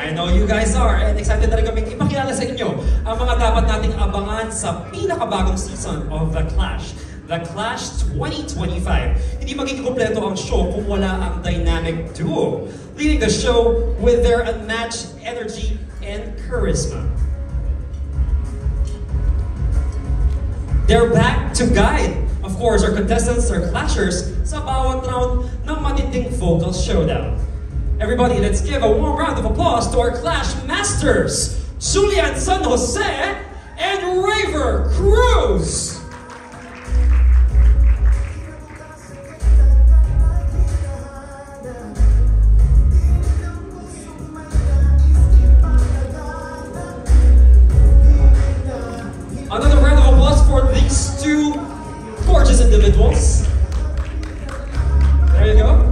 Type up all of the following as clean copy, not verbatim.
I know you guys are, and excited na rin kaming ipakilala sa inyo ang mga dapat nating abangan sa pinakabagong season of The Clash. The Clash 2025. Hindi magiging kompleto ang show kung wala ang dynamic duo, leading the show with their unmatched energy and charisma. They're back to guide, of course, our contestants, our clashers, sa bawat round ng matinding vocal showdown. Everybody, let's give a warm round of applause to our Clash Masters, Julian San Jose and Raver Cruz. Another round of applause for these two gorgeous individuals. There you go.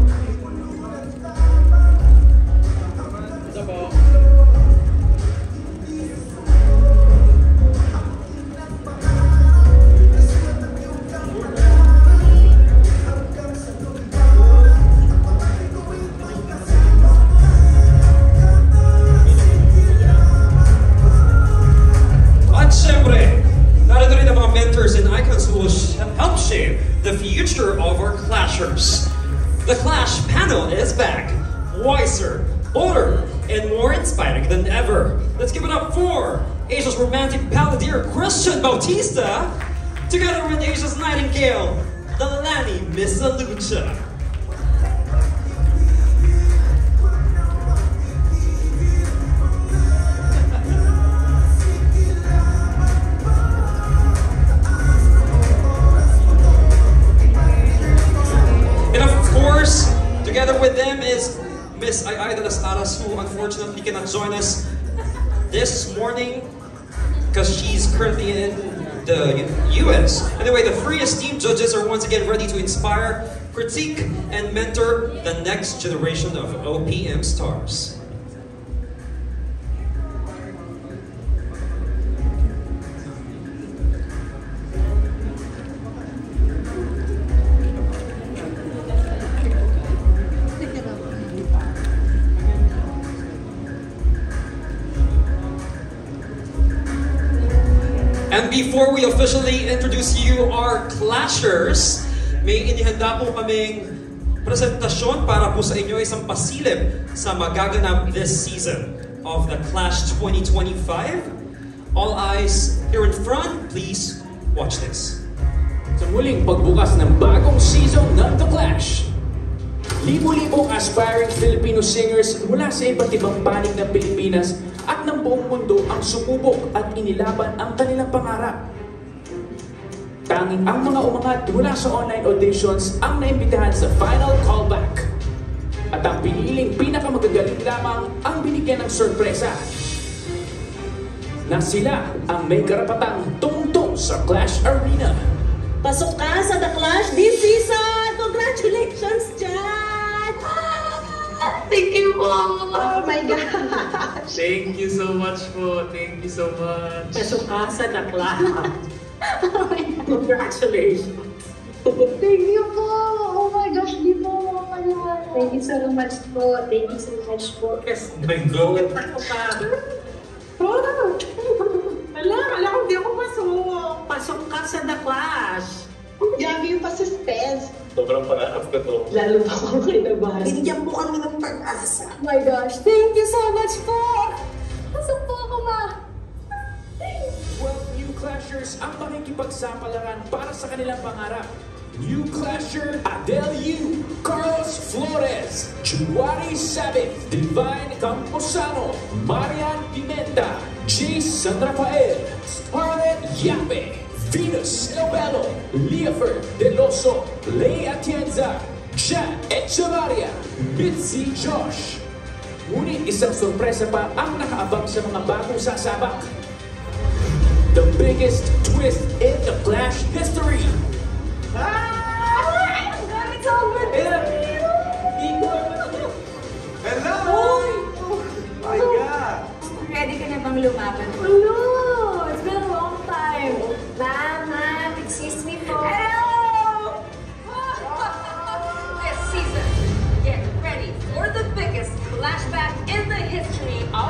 At syempre, narito rin ang mga mentors and icons who will help shape the future of our clashers. The Clash panel is back, wiser, bolder, and more inspiring than ever. Let's give it up for Asia's romantic balladeer Christian Bautista, together with Asia's nightingale, the Lani Misalucha. Together with them is Miss Ai de las Aras, who unfortunately cannot join us this morning because she's currently in the US. Anyway, the three esteemed judges are once again ready to inspire, critique, and mentor the next generation of OPM stars. And before we officially introduce you our clashers, may inihanda po kaming presentasyon para po sa inyo isang pasilip sa magaganap this season of The Clash 2025. All eyes here in front, please watch this. Sa muling pagbukas ng bagong season ng The Clash, libo-libong aspiring Filipino singers mula sa iba't ibang panig ng Pilipinas at ng buong mundo ang sumubok at inilaban ang kanilang pangarap. Tanging ang mga umangat mula sa online auditions ang naimbitahan sa final callback. At ang piniling pinakamagagaling lamang ang binigyan ng sorpresa na sila ang may karapatang tungtong sa Clash Arena. Pasok ka sa The Clash this season! Congratulations, Jan! Thank you po! Oh my gosh! Thank you so much po. Thank you so much. Pasok ka sa The Clash. Oh my God. Congratulations! Thank you po! Oh my gosh, di po makakalimutan. Thank you so much po. Thank you so much po. Yes, my God. Pasok ka! Wala ko di ako pasok. Pasok ka sa The Clash. Grabe yung pa-suspense. Sobrang pangarap ko to. Lalo pa ako kinabahan. Binigyan mo kami ng pag-asa. Oh my gosh, thank you so much po! Pasok po ako, ma! 12 new clashers ang makikipagsapalaran para sa kanilang pangarap. New clasher Adele Yu, Carlos Flores, Juari Sabit, Divine Camposano, Marian Pimenta, Jace San Rafael, Scarlett Yape, Venus Nobelo, Leaford Deloso, Lea Atienza, Jan Echevarria, Mitzi Josh. Ngunit isang sorpresa pa ang nakaabang sa mga bagong sasabak. The biggest twist in the Clash history. It's over! Hello! My God! Ready ka na bang lumaban? Hello! It's been a long time. Ma'am, excuse me po. Hello! This season, get ready for the biggest flashback in the history of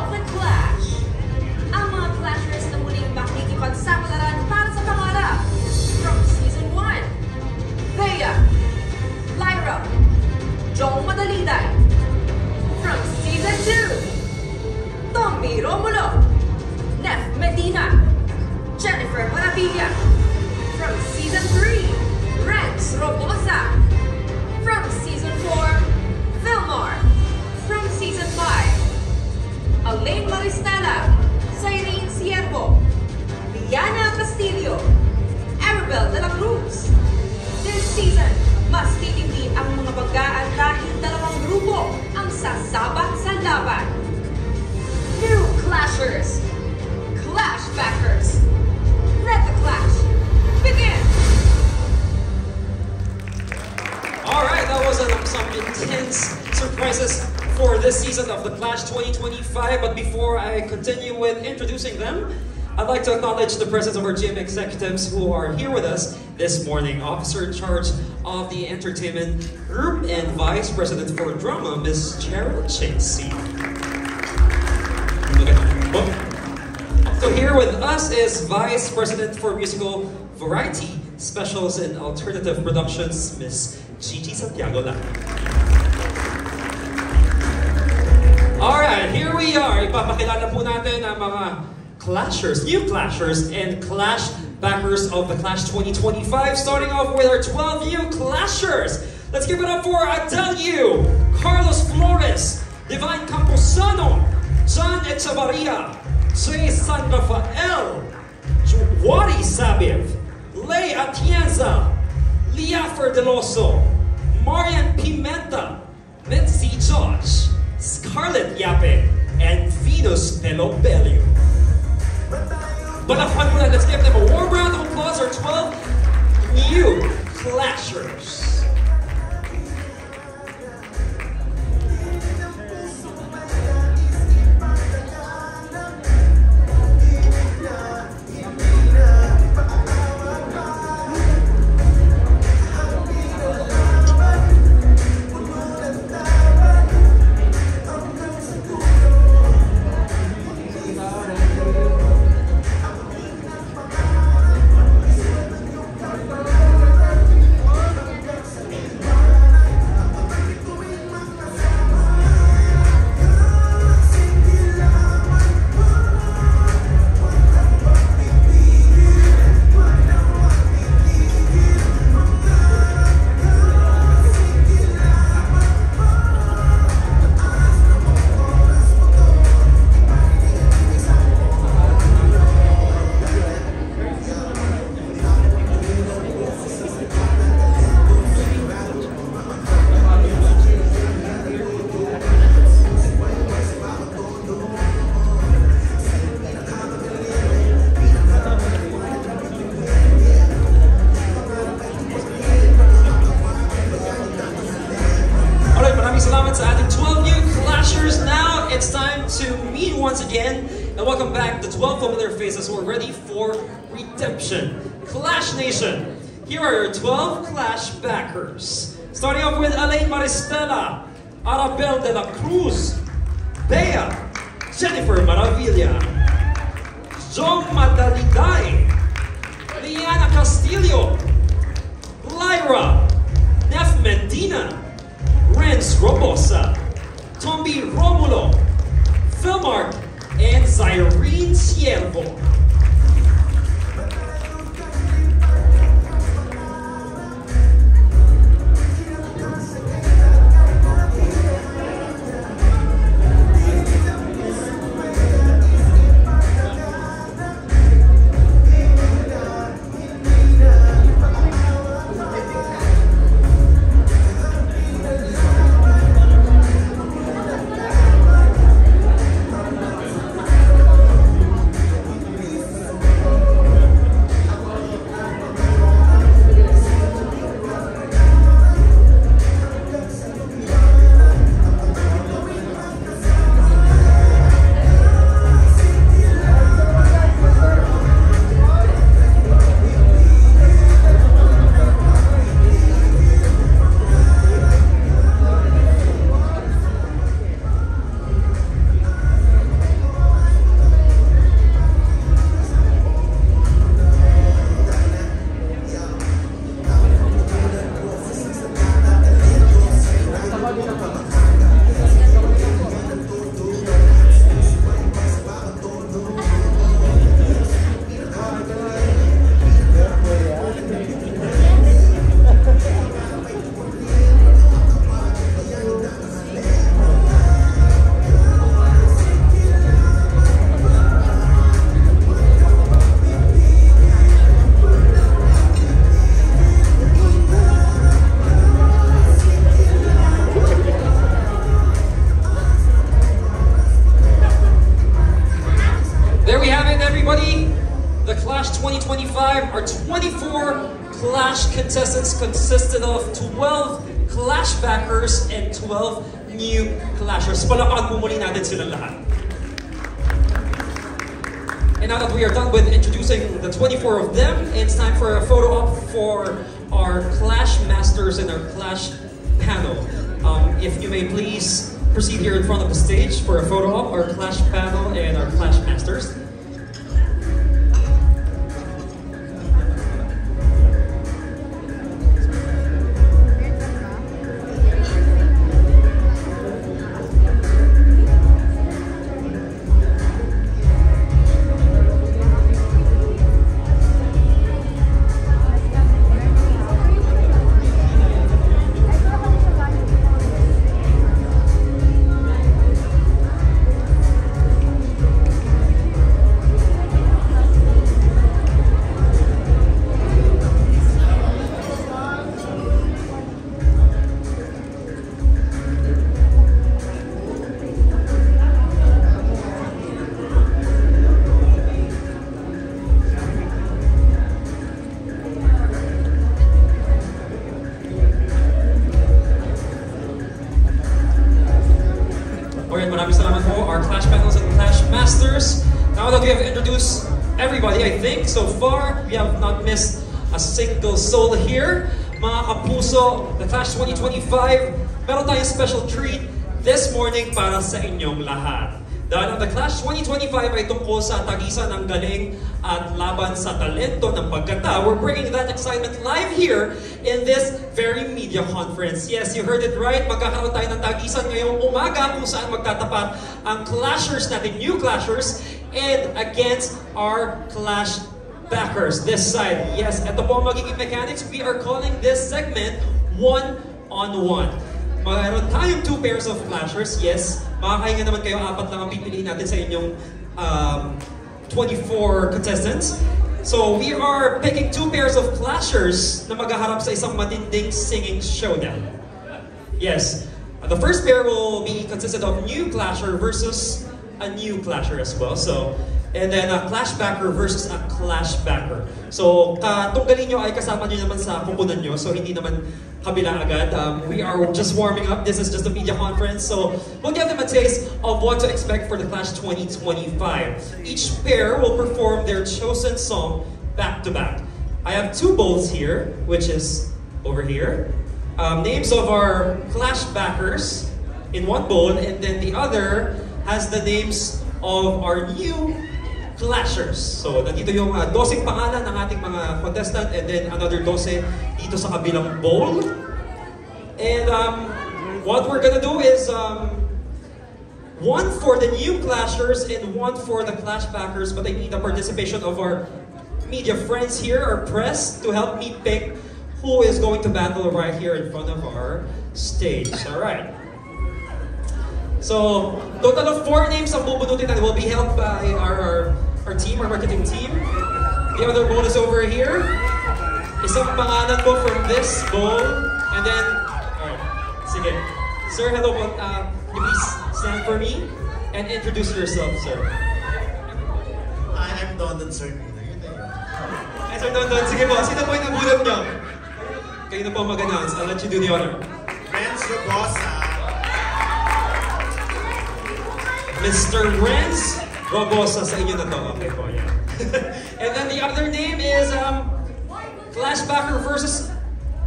Tommy Romulo, Nef Medina, Jennifer Maravilla. From Season 3, Renz Robosa. From Season 4, Vilmar. From Season 5, Elaine Maristela, Cyrene Siervo, Liana Castillo, Arabel de la Cruz. This season, mas titindi ang mga bagaan dahil dalawang grupo ang sasabat sa laban. New Clashers, Clash Backers. Let the clash begin! Alright, that was some intense surprises for this season of the Clash 2025. But before I continue with introducing them, I'd like to acknowledge the presence of our GM executives who are here with us this morning. Officer in charge of the entertainment group and Vice President for Drama, Ms. Cheryl Chasey. So here with us is Vice President for Musical Variety, Specials and Alternative Productions, Ms. Gigi Santiago lang. Alright, here we are. Ipapakilala po natin ang mga Clashers, new Clashers, and Clash backers of the Clash 2025. Starting off with our 12 new Clashers. Let's give it up for Adelio, Carlos Flores, Divine Camposano, John Echevarria, Jay San Rafael, Juwari Sabiv, Lay Atienza, Liafer Deloso, Marian Pimenta, Mitzi Josh, Scarlett Yape, and Venus Pelobelio. Balakhan muna, let's give them a warm round of applause, our 12 new Clashers. It's time to meet once again and welcome back the 12 familiar faces who are ready for redemption. Clash Nation, here are your 12 Clash backers. Starting off with Elaine Maristela, Arabel de la Cruz, Bea, Jennifer Maravilla, John Madaliday, Liana Castillo, Lyra, Nef Medina, Renz Robosa, Tommy Romulo, Philmark, and Cyrene Siervo. 2025, our 24 Clash contestants consisted of 12 Clash backers and 12 new Clashers. Palakpakan po muli natin silang lahat. And now that we are done with introducing the 24 of them, it's time for a photo op for our Clash Masters and our Clash panel. If you may please proceed here in front of the stage for a photo op, our Clash panel and our Clash Masters. Maraming salamat po, our Clash panels and Clash Masters. Now that we have introduced everybody, I think, so far, we have not missed a single soul here. Mga kapuso, the Clash 2025, meron tayong special treat this morning para sa inyong lahat. Dahil ang The Clash 2025 ay tungkol sa tagisan ng galing at laban sa talento ng pagkanta. We're bringing that excitement live here in this very media conference. Yes, you heard it right. Magkakaroon tayo ng tagisan ngayong umaga kung saan magtatapat ang Clashers natin, new Clashers, and against our Clash backers. This side. Yes, ito po ang magiging mechanics. We are calling this segment one-on-one. Mayroon tayong 2 pairs of Clashers. Yes, makakahinga naman kayo, 4 lang ang pipiliin natin sa inyong 24 contestants. So we are picking 2 pairs of Clashers na maghaharap sa isang matinding singing showdown. Yes, the first pair will be consisted of new Clasher versus a new Clasher as well. So, and then a Clash backer versus a Clash backer. So, katunggalin nyo ay kasama nyo naman sa kukunan nyo. So, hindi naman kabila agad. We are just warming up. This is just a media conference. So, we'll give them a taste of what to expect for the Clash 2025. Each pair will perform their chosen song back to back. I have 2 bowls here, which is over here. Names of our Clash backers in one bowl, and then the other has the names of our new Clashers. So, nandito yung 12 pangalan ng ating mga contestant, and then another 12 dito sa kabilang bowl. And what we're gonna do is one for the new Clashers and one for the Clash backers, but I need the participation of our media friends here, our press, to help me pick who is going to battle right here in front of our stage. Alright. So, total of 4 names ang bubunutin natin will be held by our team, our marketing team. The other bowl is over here. Isang pangalan po from this bowl. And then, alright, sige. Sir, hello po. You please stand for me and introduce yourself, sir. I'm Dondon, sir. Ay, Sir Dondon, sige po. Sino po yung nabunod nyo? Kayo na po mag-announce. I'll let you do the honor. Renz Robosa. Mr. Renz Robosa, sa inyo na to. Okay po, yeah. And then the other name is Clash backer versus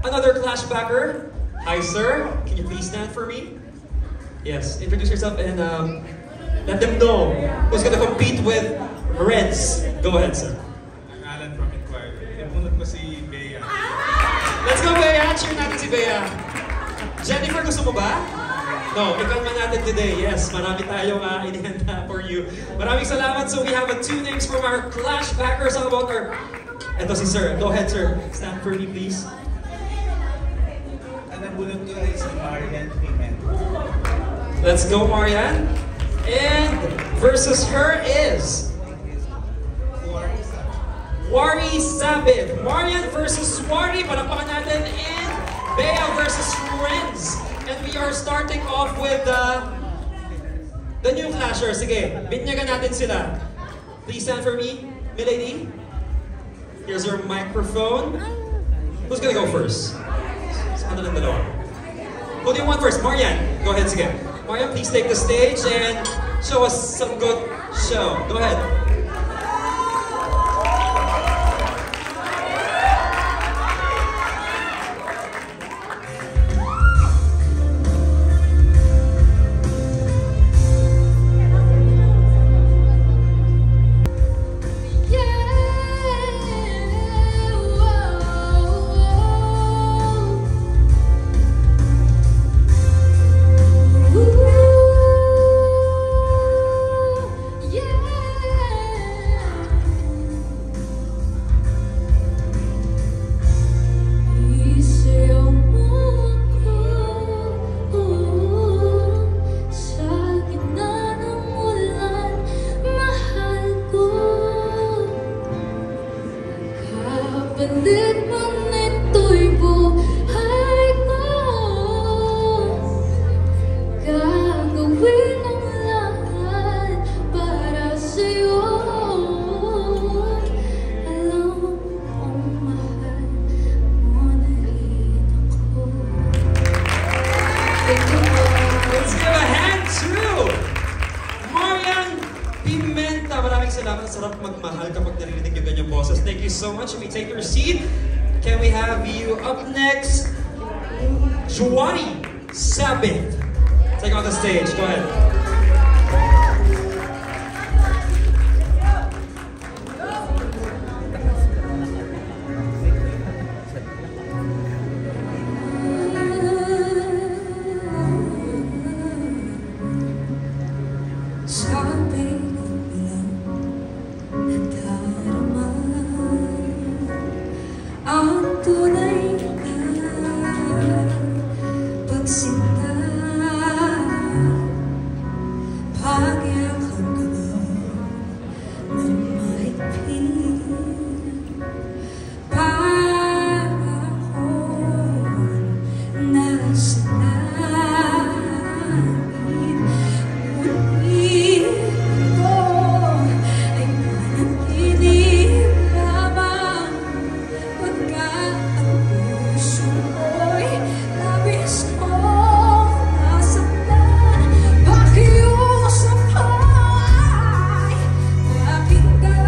another Clash backer. Hi, sir. Can you please stand for me? Yes, introduce yourself and let them know who's gonna compete with Renz. Go ahead, sir. I'm Alan from Inquiry. Ipunod ko si Bea. Let's go, Bea! Cheer natin si Bea. Jennifer, gusto mo ba? No, ikalma natin today. Yes, marami tayong inihanda for you. Maraming salamat. So we have 2 names from our Clash backers. How about our... Ito si sir. Go ahead, sir. Stand for me, please. Ang nabunod ko ay si Marian Pimen. Let's go, Marian. And versus her is... Wari Sabit. Marian versus Wari. Palakpakan natin. And Bea versus Renz. And we are starting off with the new Clashers. Sige, binyagan natin sila. Please stand for me, milady. Here's our microphone. Who's gonna go first? Sa kanilang dalawa. Who do you want first? Marian, go ahead again. Marian, please take the stage and show us some good show. Go ahead. Kapatid mo nito'y buhay ko. Gagawin ang lahat para sa'yo. Alam kong mahal mo na rin ako. Let's give a hand to Marian Pimenta. Maraming salamat. Sarap magmahal kapag narinig yung ganyang boses. Thank you so much. If we take your seat, can we have you up next? Juwari Sabit. Take on the stage. Go ahead. Sabi ko lang nadarama ang tunay na pagsinta. Pagyakap ka ba ng mahigpit para ako'y nasa langit. Ngunit ito ay panaginip lamang pagka ang puso ko'y labis kong nasaktan. Pakiusap ay pakinggan.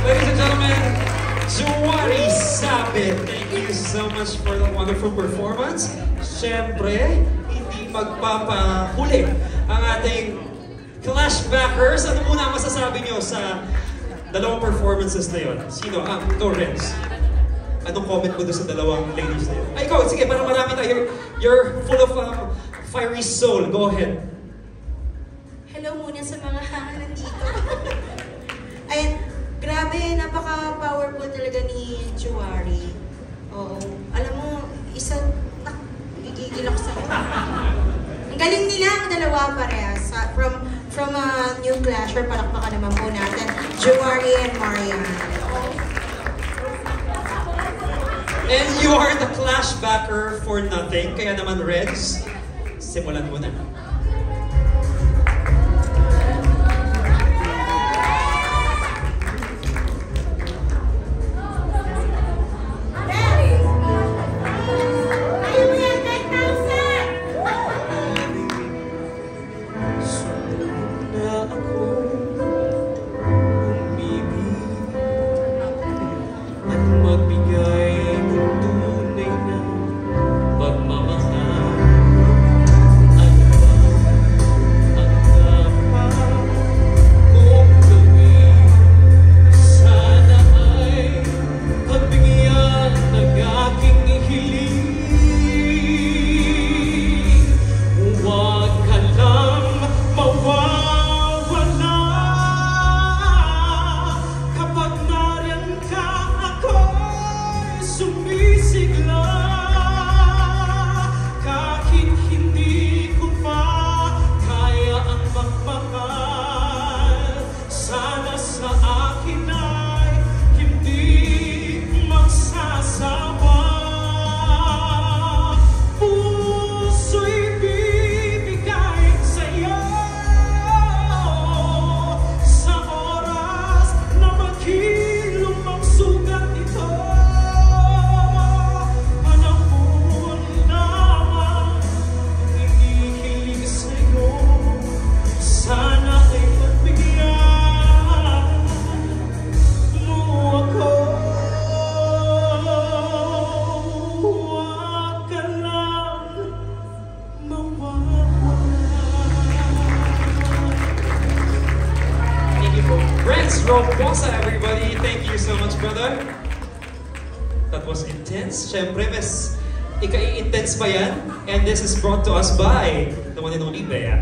Ladies and gentlemen, Juwari Sabit. Thank you so much for the wonderful performance. Siyempre, hindi magpapahuli ang ating Clash backers. Ano muna ang masasabi nyo sa dalawang performances na yun? Sino? Ikaw, Renz. Anong comment mo doon sa dalawang ladies na yun? Ay, ikaw, sige, parang marami tayo. You're full of fiery soul. Go ahead. Hello muna sa mga nandito. Ayan, grabe, napaka-powerful talaga ni Juwari. Oo. Alam mo, gigigil ako sa'yo. Ang galing nila ang dalawa parehas. From a new clasher, palakpakan naman po natin, Juwari and Marian. And you are the Clash backer for nothing. Kaya naman, Reds, simulan mo na. Magbigay ng tunay na everybody. Thank you so much, brother. That was intense. Siyempre, mas ika-intense pa yan. And this is brought to us by the one and only Bea.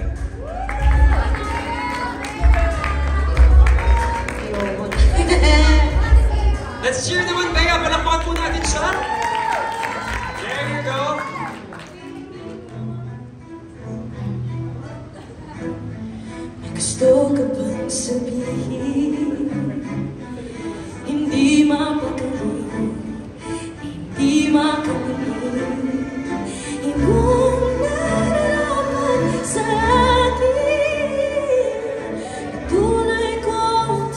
Let's cheer naman, Bea. Palakpakan po natin siya. There you go. May gusto ka bang sabihin? Hindi mapagaling, hindi makapiling. Iyong nararamdaman sa akin, tunay kong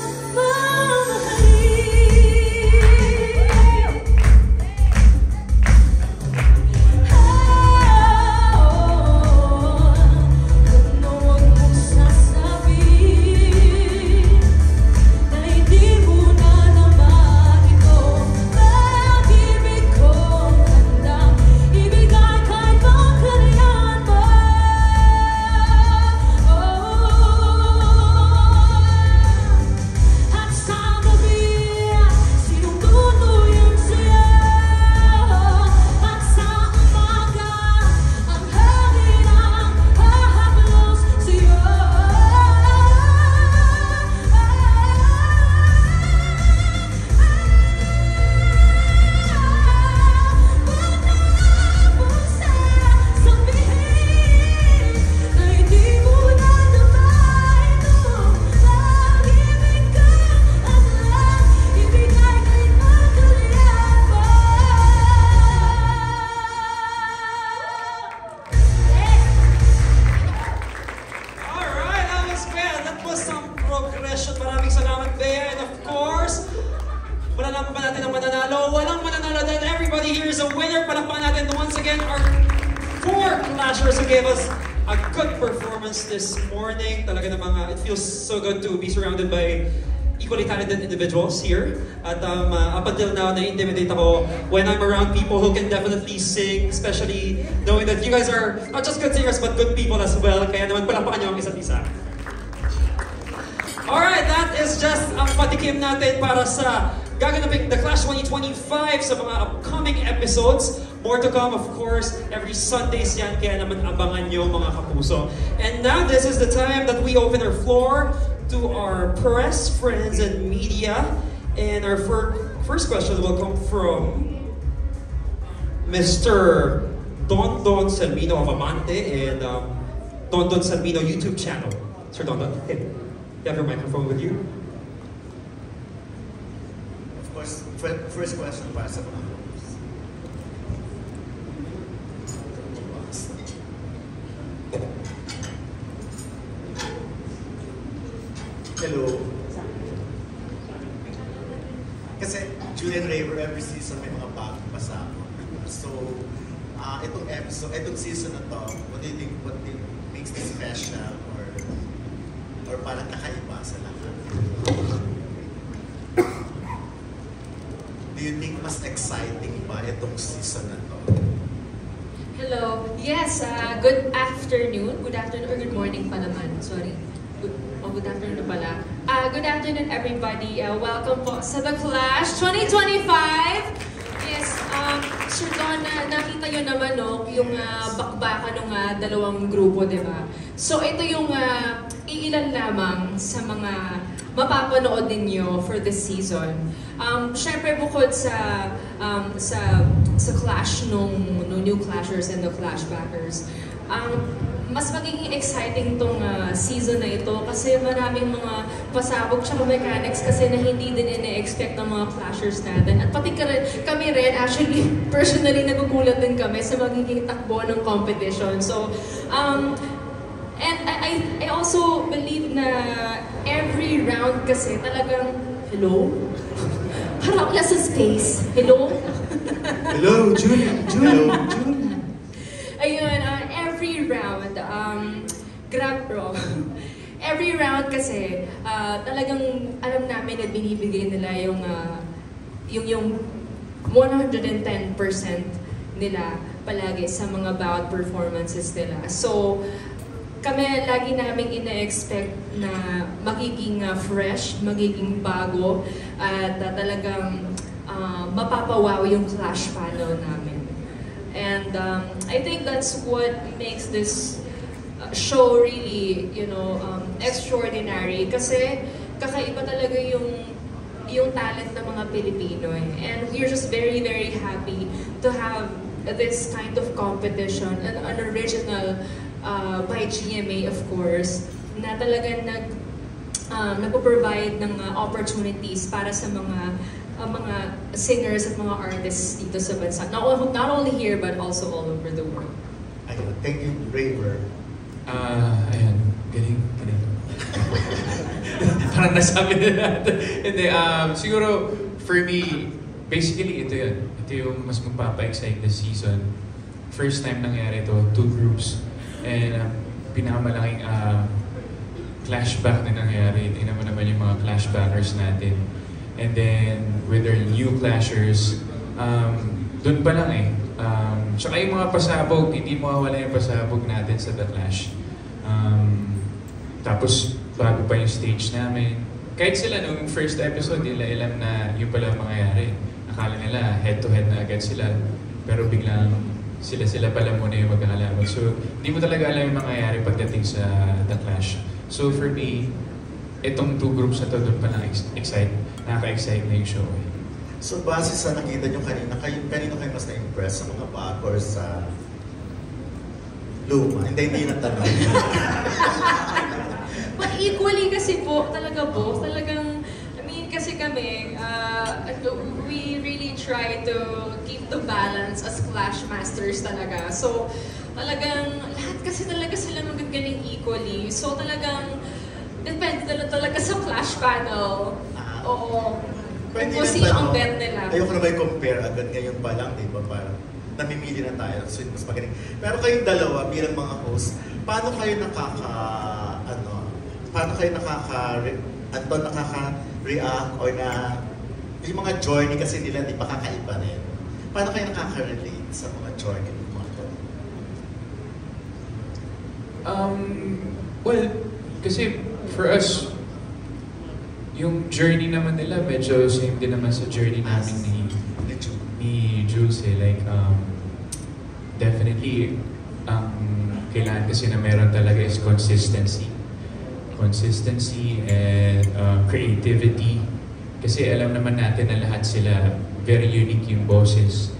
who gave us a good performance this morning. Talaga namang it feels so good to be surrounded by equally talented individuals here. At up until now, na-intimidate ako when I'm around people who can definitely sing, especially knowing that you guys are not just good singers but good people as well. Kaya naman palakpakan niyo ang isa't isa. Alright, that is just ang patikim natin para sa gaganaping The Clash 2025 sa mga upcoming episodes. More to come, of course, every Sundays yan, kaya naman abangan nyo mga kapuso. And now, this is the time that we open our floor to our press, friends, and media. And our first question will come from Mr. Don Salmino of Amante and Don Salmino YouTube channel. Sir Don, hey, you have your microphone with you? Of course, first question para sa mga hello. Kasi Julian Raver every season may mga bagong pasako. So, itong season na to, what do you think makes it special or parang kakaiba sa lahat? Do you think mas exciting ba itong season na to? Hello. Yes, good afternoon. Good afternoon or good morning pa naman. Sorry. Good afternoon pala. Good afternoon, everybody. Welcome po sa The Clash 2025. Yes, Sir Don, nakita nyo naman no, yung bakbakan ng dalawang grupo, di ba? So ito yung iilan lamang sa mga mapapanood ninyo for this season. Syempre bukod sa clash nung New Clashers and the Clashbackers, mas magiging exciting tong season na ito kasi maraming mga pasabog tsaka mechanics kasi na hindi din ine-expect ng mga Clashers natin. At pati kami rin, actually, personally, nagugulat din kami sa magiging takbo ng competition. So, and I also believe na every round kasi talagang, hello? Parang nasa space. Hello? Hello, Julian. Ayun, every round, grab bro. Every round kasi, talagang alam namin na binibigay nila yung 110% nila palagi sa mga bawat performances nila. So, kami lagi naming ina-expect na magiging fresh, magiging bago, at talagang mapapawaw yung clash panel namin. And I think that's what makes this show really, you know, extraordinary. Kasi kakaiba talaga yung talent ng mga Pilipino. And we're just very, very happy to have this kind of competition, an original by GMA, of course, na talagang nagpo-provide ng opportunities para sa mga singers at mga artists dito sa bansa. Not only here, but also all over the world. Ayun, thank you, Braver. Ayan, galing. Parang nasabi na natin. Hindi, siguro, for me, basically, ito yun. Ito yung mas magpapa-excite this season. First time nangyari ito, 2 groups. And pinakamalaking clashback na nangyari. Tingnan mo naman yung mga clashbackers natin. And then, with our new clashers, dun pa lang eh. Tsaka yung mga pasabog, hindi mawawala yung pasabog natin sa The Clash. Tapos, bago pa yung stage namin. Kahit sila nung first episode, nila alam na yun pala ang mangyayari. Akala nila head-to-head na agad sila. Pero biglang sila pala muna yung magkakalaban. So, hindi mo talaga alam yung mangyayari pagdating sa The Clash. So, for me, itong 2 groups na to, doon pa lang nakaka-excite na yung show. So, base sa nakita nyo kanina kayo mas na-impress sa mga bago or sa luma? Hindi na tanong. But equally kasi po, talagang, I mean, kasi kami, we really try to keep the balance as Clash Masters talaga. So, talagang, lahat kasi talaga sila magagaling equally. So, talagang, depende talaga sa Clash panel. Oo. Kung sino ang bet nila. Ayoko na may compare agad ngayon pa lang, di ba? Parang namimili na tayo. So, mas magaling. Pero kayong dalawa, bilang mga host, paano kayo nakaka-react or na yung mga journey kasi nila, di ba kakaiba rin? Paano kayo nakaka-relate sa mga journey ng mga to? Well, kasi for us, yung journey naman nila, medyo same din naman sa journey namin ni Jules eh. Like, definitely, kailangan kasi na meron talaga is consistency. Consistency and creativity. Kasi alam naman natin na lahat sila, very unique yung bosses.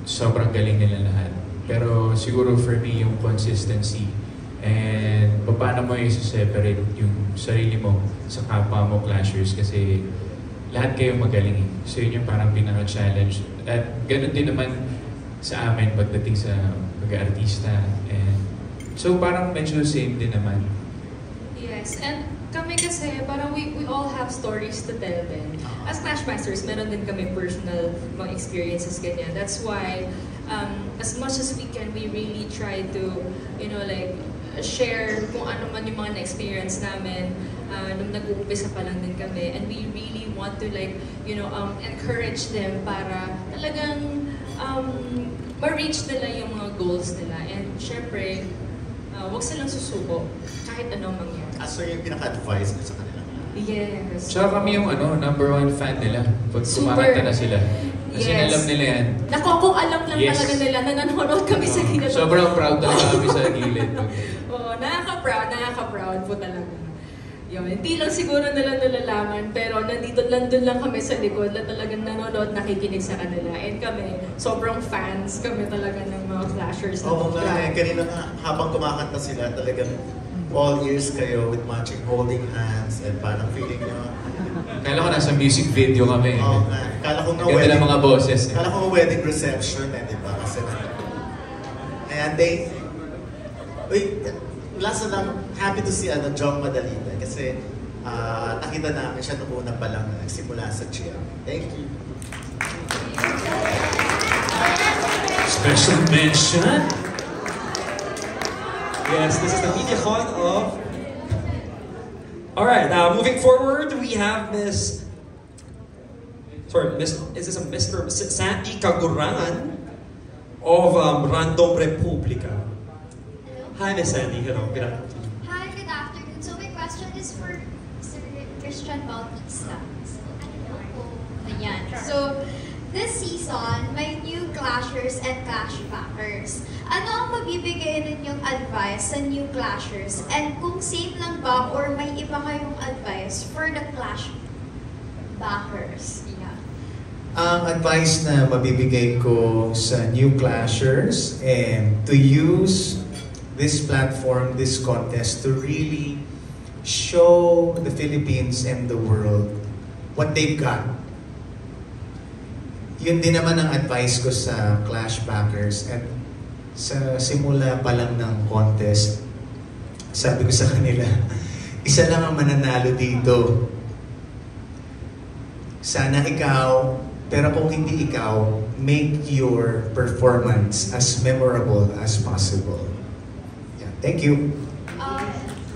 Sobrang galing nila lahat. Pero siguro for me, yung consistency and paano mo i-separate yung sarili mo sa kapwa mo clashers kasi lahat kayo magaling eh. So yun yung parang pinaka-challenge. At ganun din naman sa amin pagdating sa pag-artista. And so parang medyo same din naman. Yes, and kami kasi parang we all have stories to tell din. As Clashmasters, meron din kami personal mga experiences ganyan. That's why as much as we can, we really try to, you know, like share kung ano man yung mga na-experience namin nung nag-uumpisa pa lang din kami. And we really want to like, you know, encourage them para talagang ma-reach nila yung mga goals nila. And syempre, huwag silang susuko kahit anong mangyari. So yung pinaka-advice ko sa kanila? Yes. Tsaka kami yung #1 fan nila pag kumakanta na sila. Kasi alam nila yan. Kung alam lang talaga nila na nanonood kami sa gilid. Sobrang proud talaga kami sa gilid. Oo, nakaka-proud po talaga. Yun, hindi lang siguro nila nalalaman, pero nandun lang kami sa likod na talagang nanonood, nakikinig sa kanila. And kami, sobrang fans kami talaga ng mga Clashers. Oo nga, kanina nga, habang kumakanta sila, talagang all ears kayo with matching holding hands and parang feeling nyo. Kala ko nasa music video kami. Oo nga. Kala ko nga wedding, mga boses. Kala ko nga wedding reception di ba? Kasi and last na lang, happy to see Jong Madalita kasi nakita namin siya noong una pa lang nagsimula sa GM. Thank you. Special mention. Yes, this is the MediaCon of... Alright, now moving forward, we have Is this a Mr. Sandy Caguran of Random Republica. Hi, Miss Sandy. Hello. Good afternoon. question is for Sir Christian Bautista. Ayan. So, this season, may new clashers and clashbackers. Ano ang mabibigay ninyong advice sa new clashers? And kung same lang ba or may iba kayong advice for the clashbackers? Yeah. Ang advice na mabibigay ko sa new clashers and to use this platform, this contest to really show the Philippines and the world what they've got. Yun din naman ang advice ko sa clashbackers at sa simula pa lang ng contest, sabi ko sa kanila, isa lang ang mananalo dito. Sana ikaw, pero kung hindi ikaw, make your performance as memorable as possible. Yeah, thank you.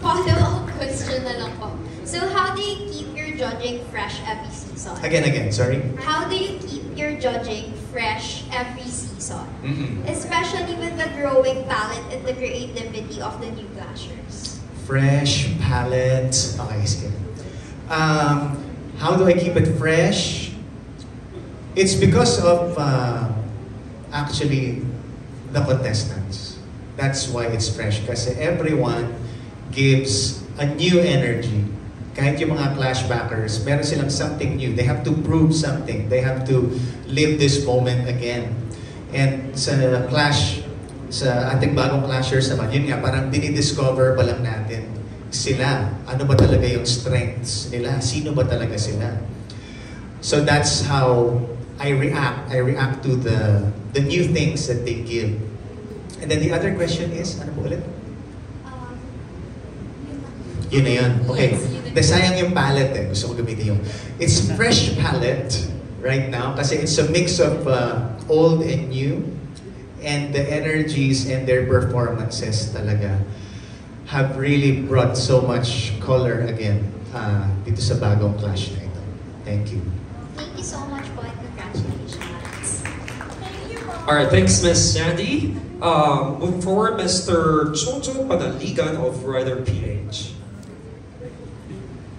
Follow-up question na lang po. So how do you keep your judging fresh every season? Again, sorry. How do you keep your judging fresh every season? Especially with the growing talent and the creativity of the new clashers. Fresh palette. Okay, sige. How do I keep it fresh? It's because of actually the contestants. That's why it's fresh. Kasi everyone gives a new energy. Kahit yung mga clashbackers, meron silang something new. They have to prove something. They have to live this moment again. And sa clash, sa ating bagong clashers naman, yun nga, parang dinidiscover pa lang natin sila. Ano ba talaga yung strengths nila? Sino ba talaga sila? So that's how I react. I react to the new things that they give. And then the other question is, ano po ulit? Yun na yun. Okay. Sayang yung palette eh. Gusto ko gamitin yung... It's fresh palette right now kasi it's a mix of old and new. And the energies and their performances talaga have really brought so much color again dito sa bagong clash na ito. Thank you. Thank you so much po and congratulations. Thank you po. Alright, thanks Miss Sandy. Moving forward, Mr. Chocho Panaligan of Rider PH.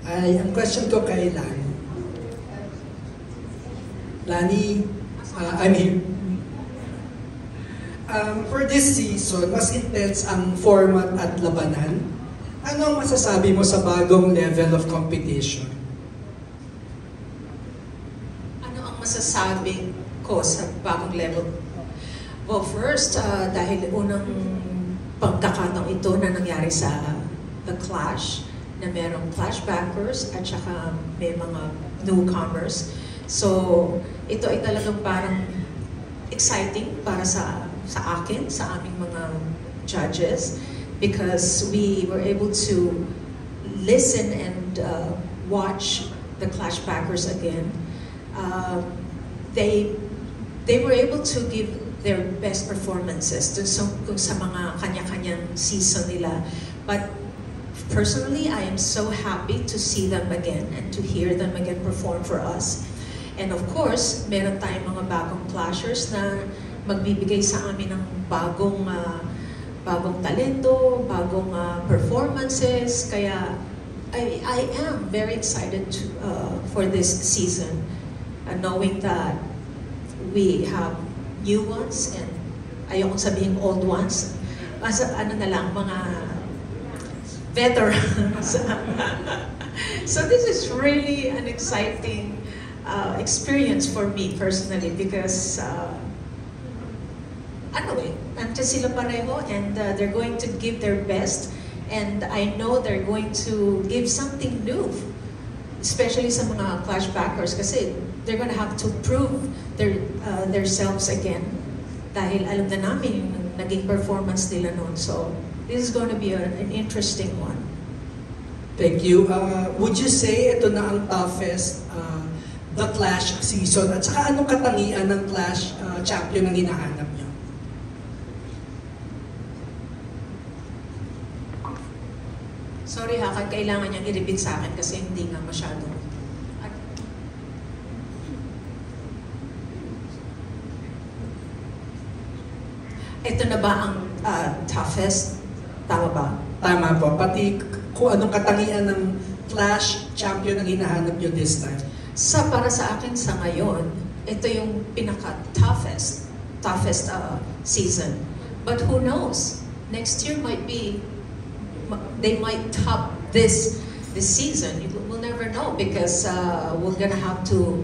Ang question ko kay Lani. Lani, I'm here. For this season, mas intense ang format at labanan. Ano ang masasabi mo sa bagong level of competition? Ano ang masasabi ko sa bagong level? Well, first, dahil unang pagkakataong ito na nangyari sa The Clash, na merong clashbackers at saka may mga newcomers. So, ito ay talagang parang exciting para sa akin, sa aming mga judges, because we were able to listen and watch the clashbackers again. They were able to give their best performances dun sa mga kanya-kanyang season nila. But personally, I am so happy to see them again and to hear them again perform for us. And of course, meron tayong mga bagong clashers na magbibigay sa amin ng bagong talento, bagong performances. Kaya I am very excited for this season, knowing that we have new ones and ayokong sabihin old ones. Ano na lang, mga veterans. So this is really an exciting experience for me personally because nandiyan sila pareho and they're going to give their best and I know they're going to give something new, especially sa mga clashbackers kasi they're going to have to prove their selves again dahil alam na namin yung naging performance nila noon. So this is going to be an interesting one. Thank you. Would you say ito na ang toughest The Clash season? At saka anong katangian ng Clash champion ang hinahanap niyo? Sorry ha, kailangan niyang i-repeat sa akin kasi hindi nga masyado. Ito na ba ang toughest? Tama ba? Tama po. Pati kung anong katangian ng Clash champion ang hinahanap nyo this time? Para sa akin sa ngayon, ito yung pinaka-toughest season. But who knows? Next year they might top this season. We'll never know because we're gonna have to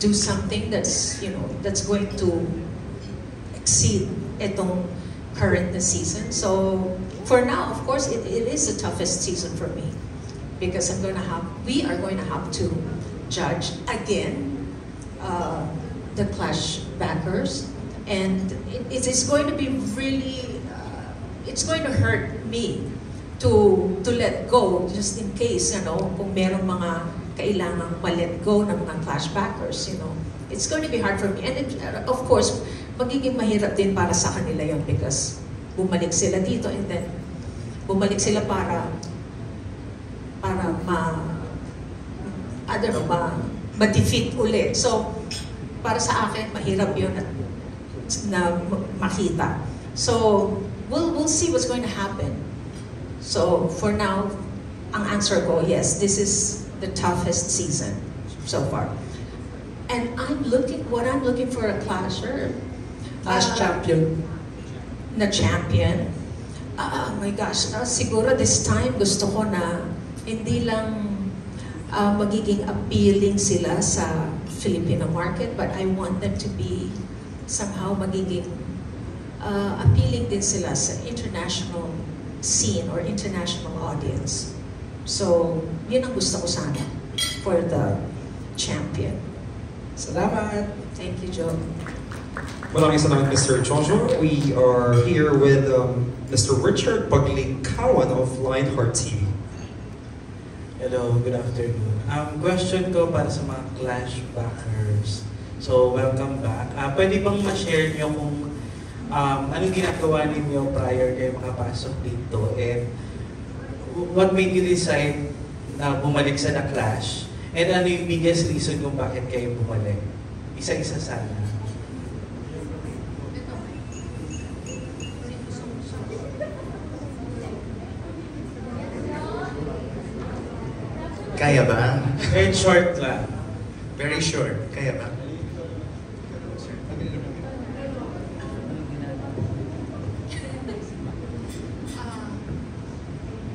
do something that's going to exceed itong current season. So for now, of course, it is the toughest season for me because we are going to have to judge again the Clash backers, and it is going to be really it's going to hurt me to let go just in case kung merong mga kailangang ma-let go ng mga Clash backers, it's going to be hard for me, and of course magiging mahirap din para sa kanila yon because bumalik sila dito and then bumalik sila para ma-defeat ulit. So para sa akin mahirap yun na makita. So we'll see what's going to happen. So for now, ang answer ko, yes, this is the toughest season so far. And what I'm looking for a clasher. Clash champion. Na champion. Oh my gosh, siguro this time gusto ko na hindi lang magiging appealing sila sa Filipino market, but I want them to be somehow magiging appealing din sila sa international scene or international audience. So, yun ang gusto ko sana for the champion. Salamat! Thank you, Joe. Maraming salamat, Mr. Jojo. We are here with Mr. Richard Paglikawan of Lionheart TV. Hello, good afternoon. Question ko para sa mga Clash backers. So, welcome back. Pwede bang ma-share nyo kung anong ginagawa ninyo prior kayo makapasok dito, and what made you decide na bumalik sa The Clash, and ano yung biggest reason kung bakit kayo bumalik? Isa-isa sana. Kaya ba? Very short lang. Very short. Kaya ba?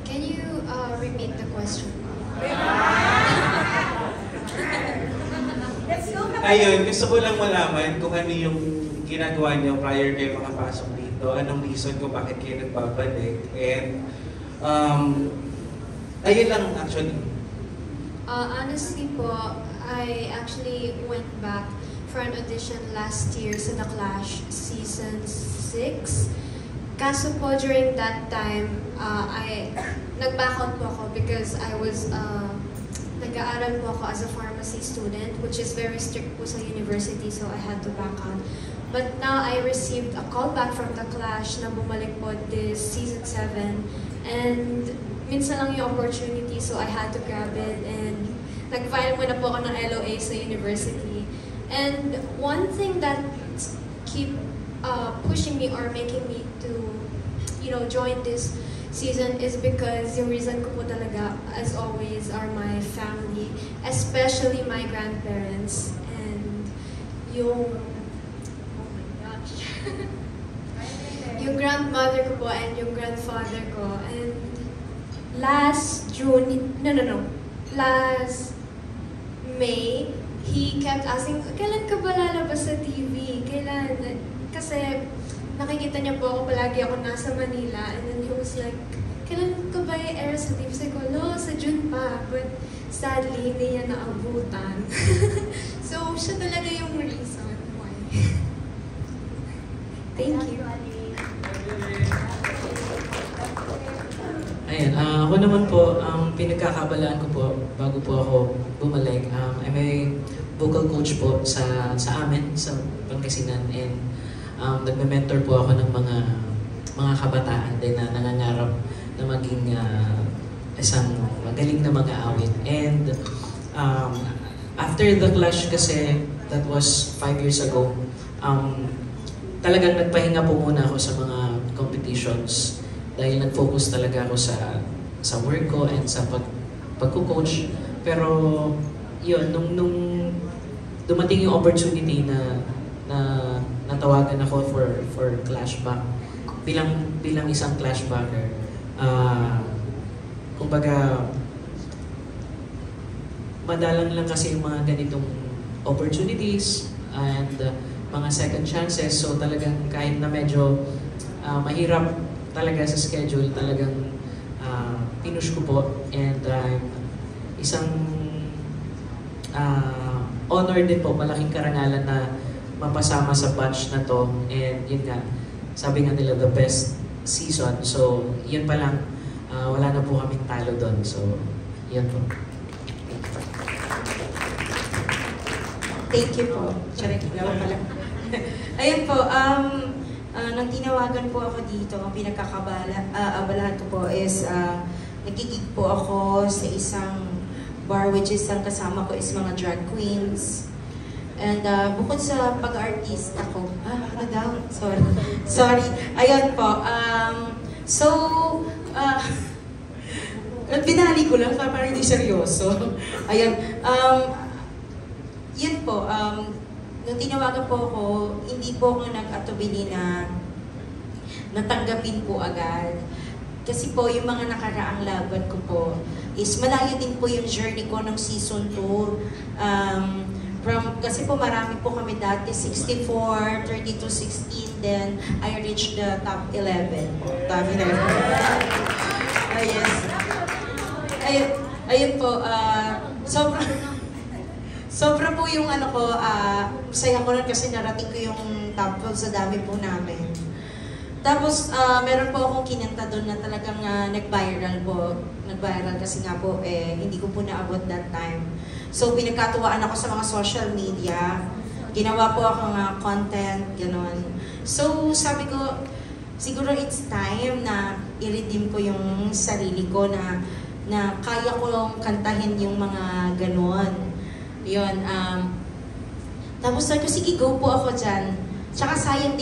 Can you repeat the question? Ayun, gusto ko lang malaman kung ano yung ginagawa niyo prior kayo makapasok dito. Anong reason kung bakit kayo nagbabalik. And ayun lang actually. Honestly po, I actually went back for an audition last year sa The Clash Season 6. Kaso po, during that time, nag-back out po ako because I was, nag-aaral po ako as a pharmacy student, which is very strict po sa university, so I had to back out. But now I received a call back from The Clash na bumalik po this Season 7, and minsan lang yung opportunity, so I had to grab it, and nag-file muna po ako ng LOA sa university. And one thing that keep pushing me or making me to, join this season is because yung reason ko po talaga, as always, are my family, especially my grandparents, and yung, oh my gosh, yung grandmother ko po and yung grandfather ko, and last May, he kept asking, kailan ka ba lalabas sa TV? Kailan? Kasi nakikita niya po ako, palagi ako nasa Manila, and then he was like, kailan ka ba i-air sa TV? Sabi ko, no, sa June pa. But sadly, hindi niya naabutan. So, siya talaga yung reason why. Thank you. Ayan, ako naman po, ang pinagkakabalaan ko po bago po ako bumalik, I'm a vocal coach po sa amin, sa Pangasinan, and nagme-mentor po ako ng mga kabataan din na nangangarap na maging isang magaling na mag-aawit. And after The Clash kasi, that was 5 years ago, talagang nagpahinga po muna ako sa mga competitions. dahil nag-focus talaga ako sa work ko and sa pagko-coach. Pero yun, nung dumating yung opportunity na natawagan ako for Clashback, bilang isang Clashbacker, kumbaga, madalang lang kasi yung mga ganitong opportunities and mga second chances. So talagang kahit na medyo mahirap talaga sa schedule, talagang pinush ko po. And isang honor din po, malaking karangalan na mapasama sa batch na to. And yun nga, sabi nga nila, the best season. So yun pa lang, wala na po kaming talo doon. So yun po. Thank you po. Sorry, wala pala. Ayun po, nang tinawagan po ako dito, ang pinagkakabalahan ko po is nagigig po ako sa isang bar which is ang kasama ko is mga drag queens. And bukod sa pag-artista ko, ano daw? Sorry. Ayun po. Binali ko lang, parang hindi seryoso. Ayun. Yun po, nung tinawagan po ako, hindi po ako nag-atubili na natanggapin po agad. Kasi po, yung mga nakaraang laban ko po, is malayo din po yung journey ko ng season 2. Kasi po marami po kami dati, 64, 32-16, then I reached the top 11. Top 11. Yes. Ayun po, sobra po yung ano ko, saya ko rin kasi narating ko yung top 12 sa dami po namin. Tapos, meron po akong kinanta doon na talagang nag-viral po. Nag-viral kasi nga po, hindi ko po naabot that time. So, pinagkatuwaan ako sa mga social media. Ginawa po akong content, gano'n. So, sabi ko, siguro it's time na i-redeem ko yung sarili ko na kaya ko kantahin yung mga gano'n. Yun, tapos sabi ko, sige, go po ako dyan. Tsaka sayang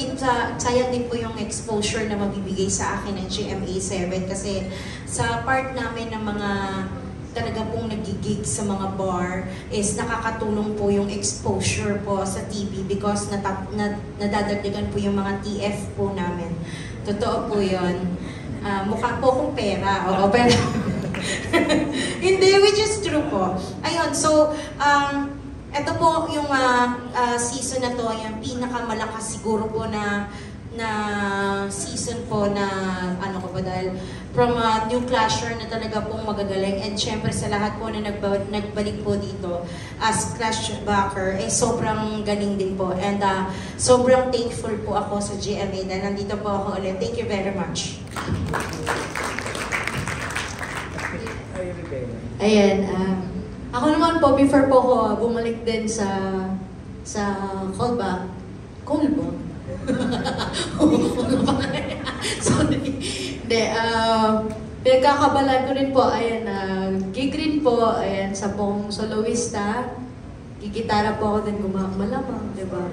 din po yung exposure na mabibigay sa akin ng GMA7 kasi sa part namin ng mga talaga pong nagigig sa mga bar is nakakatulong po yung exposure po sa TV because nadadagdagan po yung mga TF po namin. Totoo po yun. Mukha po akong pera. Oo, pera. Hindi, which is true po. Ayun, so, ito po yung season na to, yung pinakamalakas siguro po na season po na, ano ko ba, dahil from a new clasher na talaga pong magagaling and syempre sa lahat po na nagbalik po dito as Clashbacker, sobrang galing din po and sobrang thankful po ako sa GMA na nandito po ako ulit. Thank you very much. Ayan, ako naman po, before po ako bumalik din sa callback, sorry. Hindi, pinagkakabalan ko rin po, ayan, gig rin po, ayan, sa pong soloista, gigitara po ako din malamang, diba?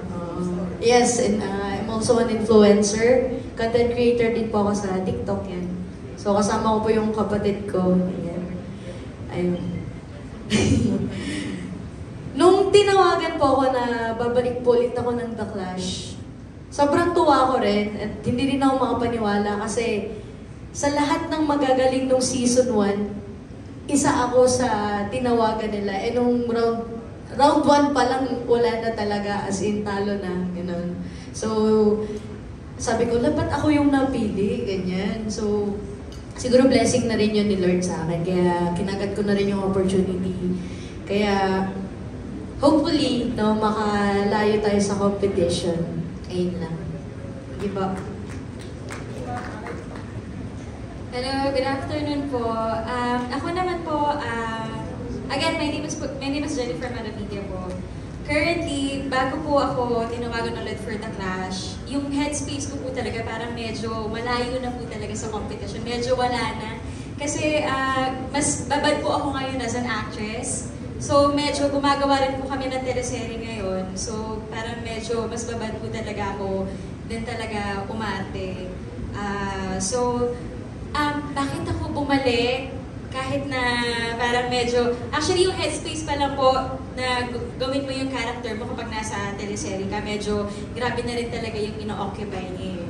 Yes, and I'm also an influencer, content creator din po ako sa TikTok, yan. So, kasama ko po yung kapatid ko, ayan. Ayun. Nung tinawagan po ako na babalik po ulit ako ng The Clash, sobrang tuwa ko rin at hindi rin ako makapaniwala kasi sa lahat ng magagaling nung season 1, isa ako sa tinawagan nila. Nung round 1 pa lang wala na talaga, as in talo na, gano'n. So, sabi ko, dapat ako yung napili, ganyan. So, siguro blessing na rin yun ni Lord sa akin, kaya kinagat ko na rin yung opportunity. Kaya, hopefully, no, makalayo tayo sa competition. Ayun lang. Diba? Hello, good afternoon po. Ako naman po, again, my name is Jennifer Maravidia po. Currently, bago po ako tinawagan ulit for The Clash, yung headspace ko po talaga parang medyo malayo na po talaga sa competition. Medyo wala na. Kasi mas babad po ako ngayon as an actress. So medyo gumagawa rin po kami ng teleserye ngayon. So parang medyo mas babad po talaga ako din talaga umarte. So Bakit ako bumalik? Kahit na parang medyo, actually yung headspace pa lang po na gawin mo yung character mo kapag nasa teleserye ka, medyo grabe na rin talaga yung ino-occupy niya.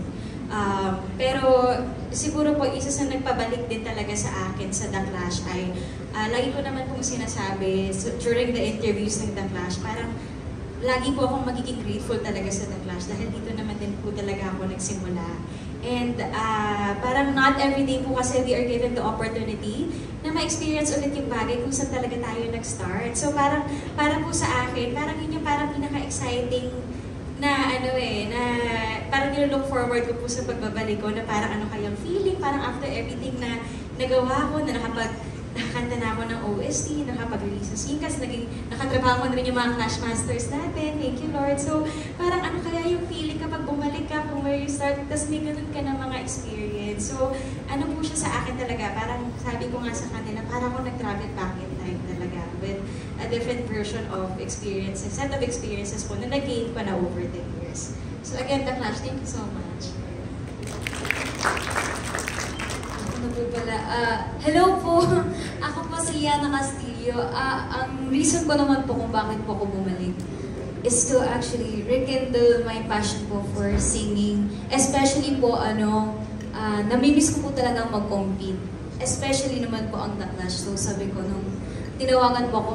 Pero siguro po isa sa nagpabalik din talaga sa akin sa The Clash ay lagi ko naman pong sinasabi during the interviews ng The Clash, parang lagi po akong magiging grateful talaga sa The Clash dahil dito naman din po talaga ako nagsimula. And parang not every day po kasi we are given the opportunity na ma-experience ulit yung bagay kung saan talaga tayo nag-start. So parang po sa akin, parang yun yung parang pinaka-exciting na na parang nilo-look forward ko po sa pagbabalik ko na parang ano kayang feeling, parang after everything na nagawa ko, na nakakanta na ako ng OST, nakapag-release ng singkas, nakatrabaho ko na rin yung mga Clash Masters natin, thank you Lord. So parang ano kaya yung feeling kapag bumalik ka kung where you start, tapos may ganun ka ng mga experience. So ano po siya sa akin talaga, parang sabi ko nga sa kanila, parang ako nag-travel back in time talaga with a different version of experiences, set of experiences po na nag-gain pa na over the years. So again, The Clash, thank you so much. Hello po! Ako po si Liana Castillo. Ang reason ko naman po kung bakit po ako bumalik is to actually rekindle my passion po for singing. Especially po, namimiss ko po talagang mag-compete. Especially naman po ang The Clash. So sabi ko, nung tinawagan po ako,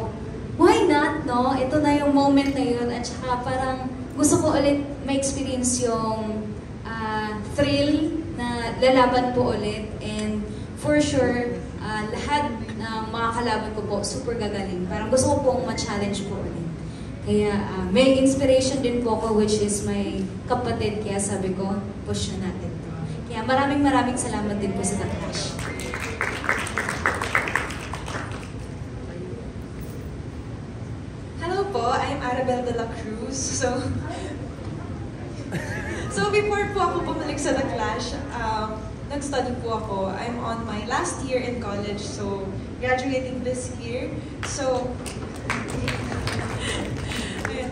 why not, no? Ito na yung moment na yun. At saka parang gusto ko ulit ma-experience yung thrill na lalaban po ulit. And for sure, lahat ng mga kalaban ko po, super gagaling. Parang gusto ko pong ma-challenge po ulit. Kaya may inspiration din po ako, which is my kapatid. Kaya sabi ko, push na natin to. Kaya maraming salamat din po sa The Clash. Hello po, I'm Arabel de la Cruz. So before po ako bumalik sa The Clash, nag-study po ako. I'm on my last year in college, so graduating this year. So,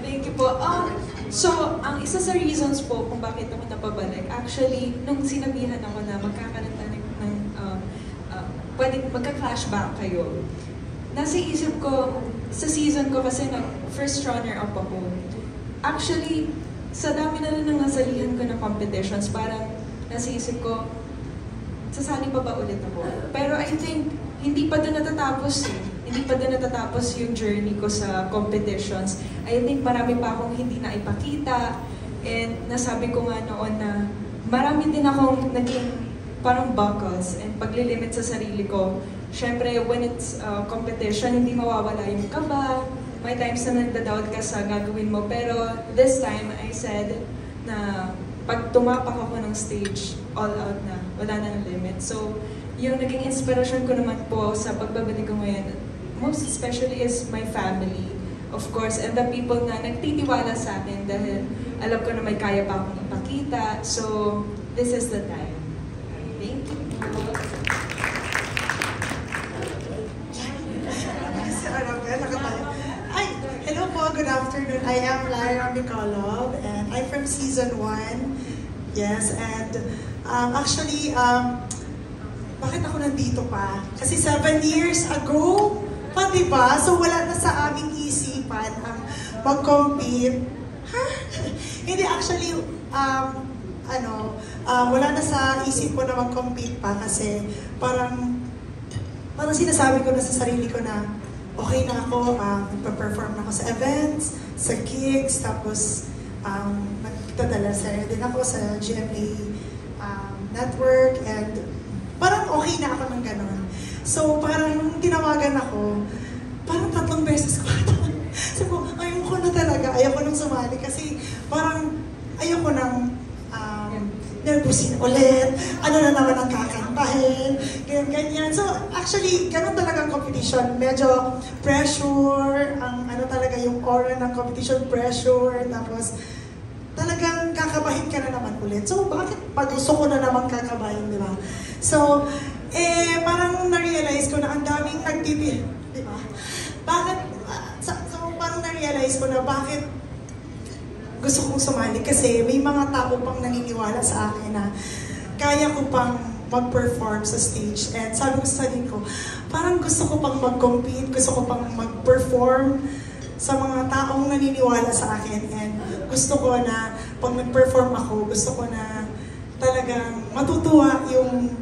thank you po. So, ang isa sa reasons po kung bakit ako napabalik, actually, nung sinabihan ako na magkakaroon ng pwedeng magka-flashback kayo, nasa isip ko, sa season ko kasi first runner-up ako. Actually, sa dami na rin ng nasalihan ko ng competitions, parang nasa isip ko, sasali pa ba ulit ako? Pero I think, hindi pa doon natatapos eh. Hindi pa doon natatapos yung journey ko sa competitions. I think marami pa akong hindi na ipakita. And nasabi ko nga noon na marami din akong naging parang buckles and paglilimit sa sarili ko. Siyempre, when it's competition, hindi mawawala yung kaba. May times na nagda-doubt ka sa gagawin mo. Pero this time, I said na pag tumapak ako ng stage, all out na. Wala na ng limit. So, yung naging inspirasyon ko naman po sa pagbabalik ko ngayon, most especially is my family, of course, and the people na nagtitiwala sa akin dahil alam ko na may kaya pa akong ipakita. So, this is the time. Thank you. Hello po, good afternoon. I am Lyra Mikolov and I'm from season 1. Yes, and actually, bakit ako nandito pa? Kasi 7 years ago, pa diba? So wala na sa aming isipan ang mag-compete. Hindi, actually, wala na sa isip ko na mag-compete pa kasi parang sinasabi ko na sa sarili ko na okay na ako, nagpa-perform na ako sa events, sa gigs, tapos nagtadala din ako sa GMA network, and parang okay na ako ng gano'n. So parang nung tinawagan ako, parang 3 beses ko ito. Sabi ko, ayoko na talaga, ayoko nang sumali kasi parang ayoko nang nervusin ulit, ano na naman ang kakantahin, ganyan. So, actually, ganun talaga ang competition. Medyo pressure, ang talaga yung aura ng competition, pressure, tapos talagang kakabahin ka na naman ulit. So, bakit pag gusto ko na naman kakabahin, di ba? So, parang na-realize ko na ang daming nagtitipid, di ba? Bakit, so parang na-realize ko na bakit gusto kong sumali kasi may mga tao pang naniniwala sa akin na kaya ko pang mag-perform sa stage. And sabi ko sa sarili ko, parang gusto ko pang mag-compete, gusto ko pang mag-perform sa mga taong naniniwala sa akin. And gusto ko na pag nag-perform ako, gusto ko na talagang matutuwa yung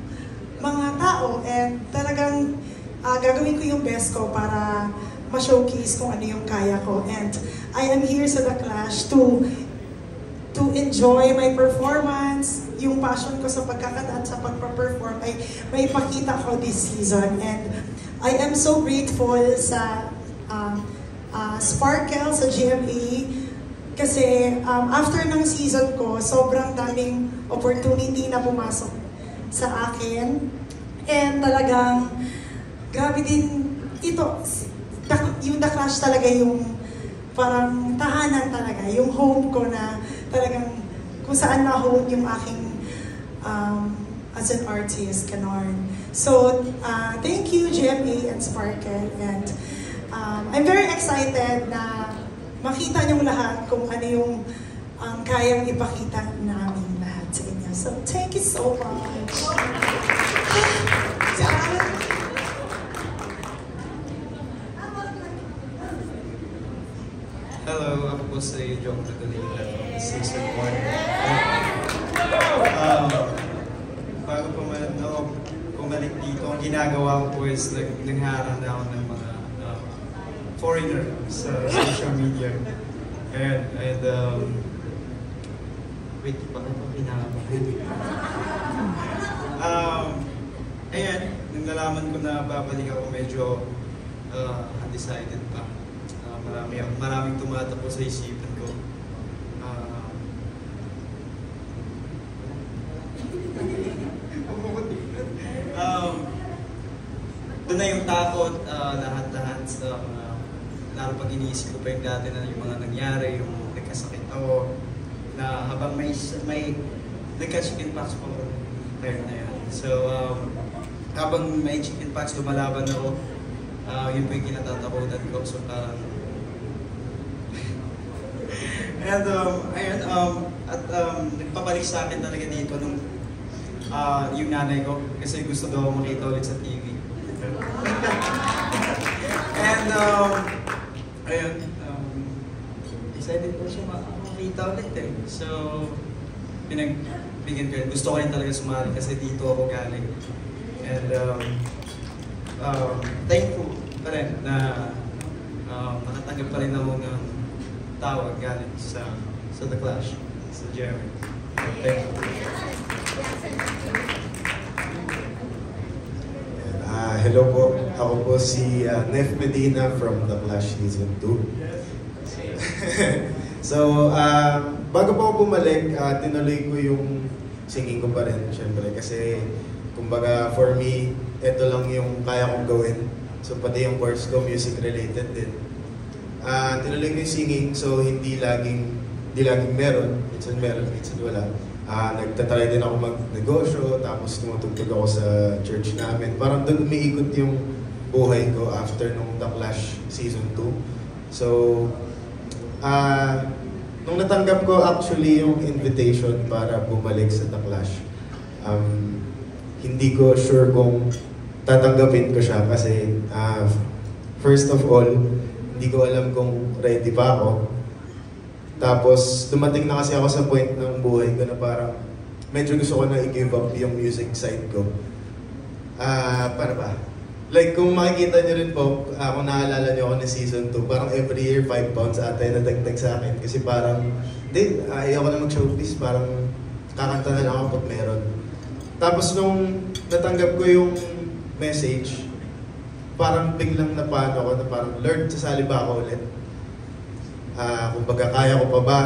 mga tao. And talagang gagawin ko yung best ko para ma-showcase kung ano yung kaya ko. And I am here sa The Clash to enjoy my performance, yung passion ko sa pagkakanta at sa pagpa-perform ay may ipakita ko this season. And I am so grateful sa Sparkle, sa GMA, kasi after ng season ko, sobrang daming opportunity na pumasok sa akin. And talagang, grabe din ito, yung The Clash talaga yung parang tahanan talaga, yung home ko na talagang kung saan na-hone yung aking as an artist, ganon. So, thank you GMA and Sparkle, and I'm very excited na makita niyong lahat kung ano yung kayang ipakita namin lahat sa inyo. So, thank you so much. Hello, ako po si Jong Catalina from Season 1. Bago pumalik dito, ang ginagawa ko po is nagharang na ako ng mga foreigner sa social media. And wait, bakit ako kinakabahan? Ayan, nung nalaman ko na babalik ako, medyo undecided pa. Maraming tumatakbo sa isipan ko. Doon na yung takot, lahat-lahat sa mga, lalo pag iniisip ko pa yung dati na yung mga nangyari, yung nagkasakit ako, na habang may nagka-chickenpox po time na yan. So, habang may chickenpox, lumalaban ako, yun po yung kinatatakutan ko. So, parang and ayun, nagpabalik sa akin talaga dito nung yung nanay ko kasi gusto daw makita ulit sa TV. And ayun, excited po siya makita ulit eh. So, pinagbigyan ko yun. Gusto ko rin talaga sumali kasi dito ako galing. And thankful pa rin na nakatanggap pa rin ako ng tawag galing sa The Clash, sa Jeremy. Thank you. Hello po, ako po si Nef Medina from The Clash Season 2. So, bago po ako bumalik, tinuloy ko yung singing ko pa rin, syempre. Kasi, kumbaga, for me, ito lang yung kaya kong gawin. So, pati yung course ko, music-related din. Tinuloy ko yung singing, so hindi laging meron. Minsan meron, minsan wala. Nagtatry din ako mag-negosyo, tapos tumutugtog ako sa church namin. Parang doon umiikot yung buhay ko after nung The Clash Season 2. So, nung natanggap ko actually yung invitation para bumalik sa The Clash, hindi ko sure kung tatanggapin ko siya kasi first of all, hindi ko alam kung ready pa ako. Tapos, dumating na kasi ako sa point ng buhay ko na parang medyo gusto ko na i-give up yung music side ko. Para ba? Like, kung makikita nyo rin po, kung naalala nyo ako ng Season 2, parang every year 5 pounds ata yung nadagdag sa akin. Kasi parang, hindi, ayaw ko na mag-showbiz. Parang kakanta na lang ako pag meron. Tapos nung natanggap ko yung message, parang biglang napano ako na parang, Lord, sasali ba ako ulit? Kumbaga, kaya ko pa ba?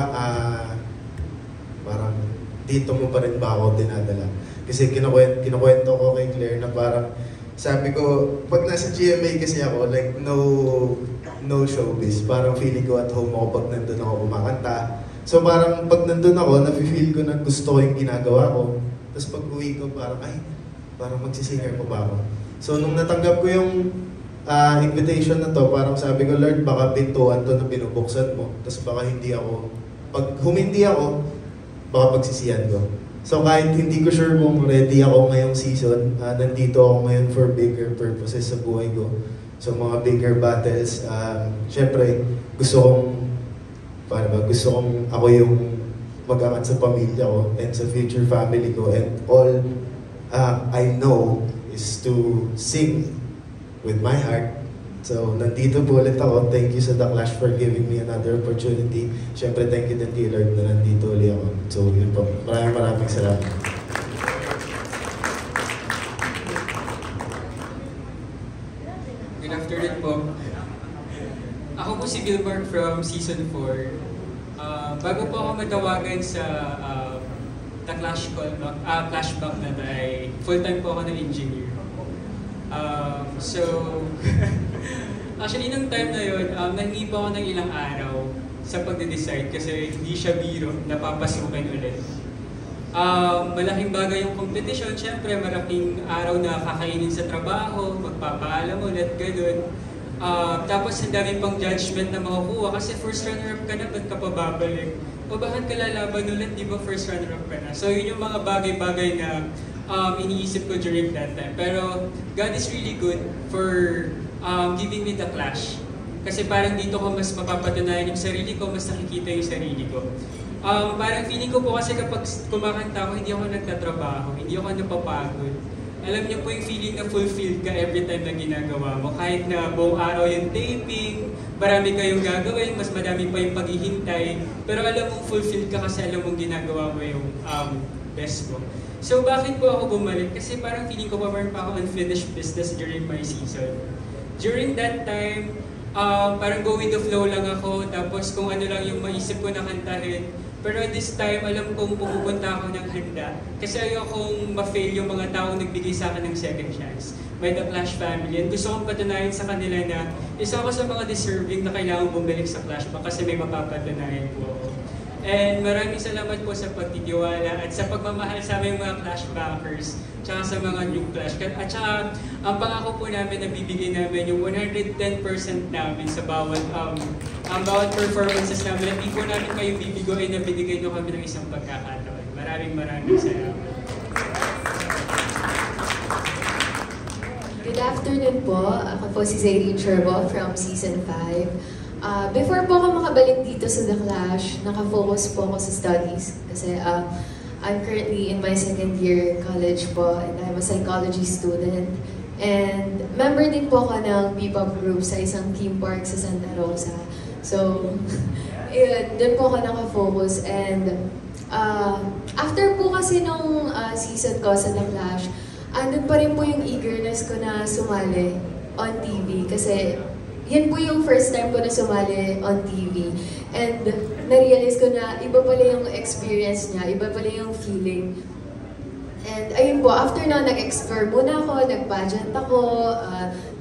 Parang, dito mo pa rin ba ako dinadala? Kasi kinukwento ko kay Claire na parang, sabi ko, pag nasa GMA kasi ako, like, no showbiz. Parang feeling ko at home ako pag nandun ako kumakanta. So parang pag nandun ako, nafe-feel ko na gusto ko yung ginagawa ko. Tapos pag uwi ko, parang, parang magsisinger pa ba ako? So nung natanggap ko yung invitation na to, parang sabi ko, Lord, baka pintuan to na binubuksan mo. Tapos baka hindi ako, pag humindi ako, baka pagsisiyan ko. So kahit hindi ko sure kung ready ako ngayong season, nandito ako ngayon for bigger purposes sa buhay ko. So mga bigger battles, syempre gusto kong ako yung mag-angat sa pamilya ko and sa future family ko, and all I know is to sing with my heart. So nandito po ulit ako. Thank you sa The Clash for giving me another opportunity. Syempre thank you din kay Lord na nandito ulit ako. So yun po, maraming salamat. Good afternoon po. Ako po si Gilbert from Season 4. Bago po ako matawagan sa The Clash Flashback na ay full-time po ako ng engineer. So, actually nung time na yun, nahingi po ako ng ilang araw sa pagde-decide kasi hindi siya biro, napapasukin ulit. Malaking bagay yung competition, syempre malaking araw na kakainin sa trabaho, magpapaalam ulit, ganun. Tapos ang dami pang judgment na makukuha kasi first runner-up ka na, ba't ka pa babalik? O bakit ka lalaban ulit, di ba first runner-up ka na? So yun yung mga bagay-bagay na iniisip ko during that time. Pero God is really good for giving me the Clash. Kasi parang dito ko mas mapapatunayan yung sarili ko, mas nakikita yung sarili ko. Parang feeling ko po kasi kapag kumakanta ako, hindi ako nagtatrabaho, hindi ako napapagod. Alam niyo po yung feeling na fulfilled ka every time na ginagawa mo. Kahit na buong araw yung taping, marami kayong gagawin, mas madami pa yung paghihintay. Pero alam mong fulfilled ka kasi alam mong ginagawa mo yung best mo. So bakit po ako bumalik? Kasi parang feeling ko pa meron pa ako unfinished business during my season. During that time, parang go with the flow lang ako. Tapos kung ano lang yung maisip ko na kantahin. Pero this time, alam kong pupunta ako ng handa. Kasi ayokong ma-fail yung mga taong nagbigay sa akin ng second chance. By The Clash family. And gusto kong patunayan sa kanila na isa ako sa mga deserving na kailangan bumalik sa Clashback kasi may mapapatunayan po ako. And maraming salamat po sa pagtitiwala at sa pagmamahal sa aming mga Clashbackers tsaka sa mga new Clash. At saka, ang pangako po namin na bibigay namin yung 110% namin sa bawat performances namin. At di po namin kayo bibigoy na binigay nyo kami ng isang pagkakataon. Maraming salamat. Good afternoon po. Ako po si Zayreen Cherbo from Season 5. Before po ako makabalik dito sa The Clash, nakafocus po ako sa studies. Kasi I'm currently in my second year college po and I'm a psychology student. And member din po ako ng P-pop group sa isang theme park sa Santa Rosa. So, doon po ako nakafocus. And after po kasi nung season ko sa The Clash, andun pa rin po yung eagerness ko na sumali on TV. Kasi yan po yung first time ko na sumali on TV. And na-realize ko na iba pala yung experience niya, iba pala yung feeling. And ayun po, after na nag-explore muna ako, nag-pageant ako,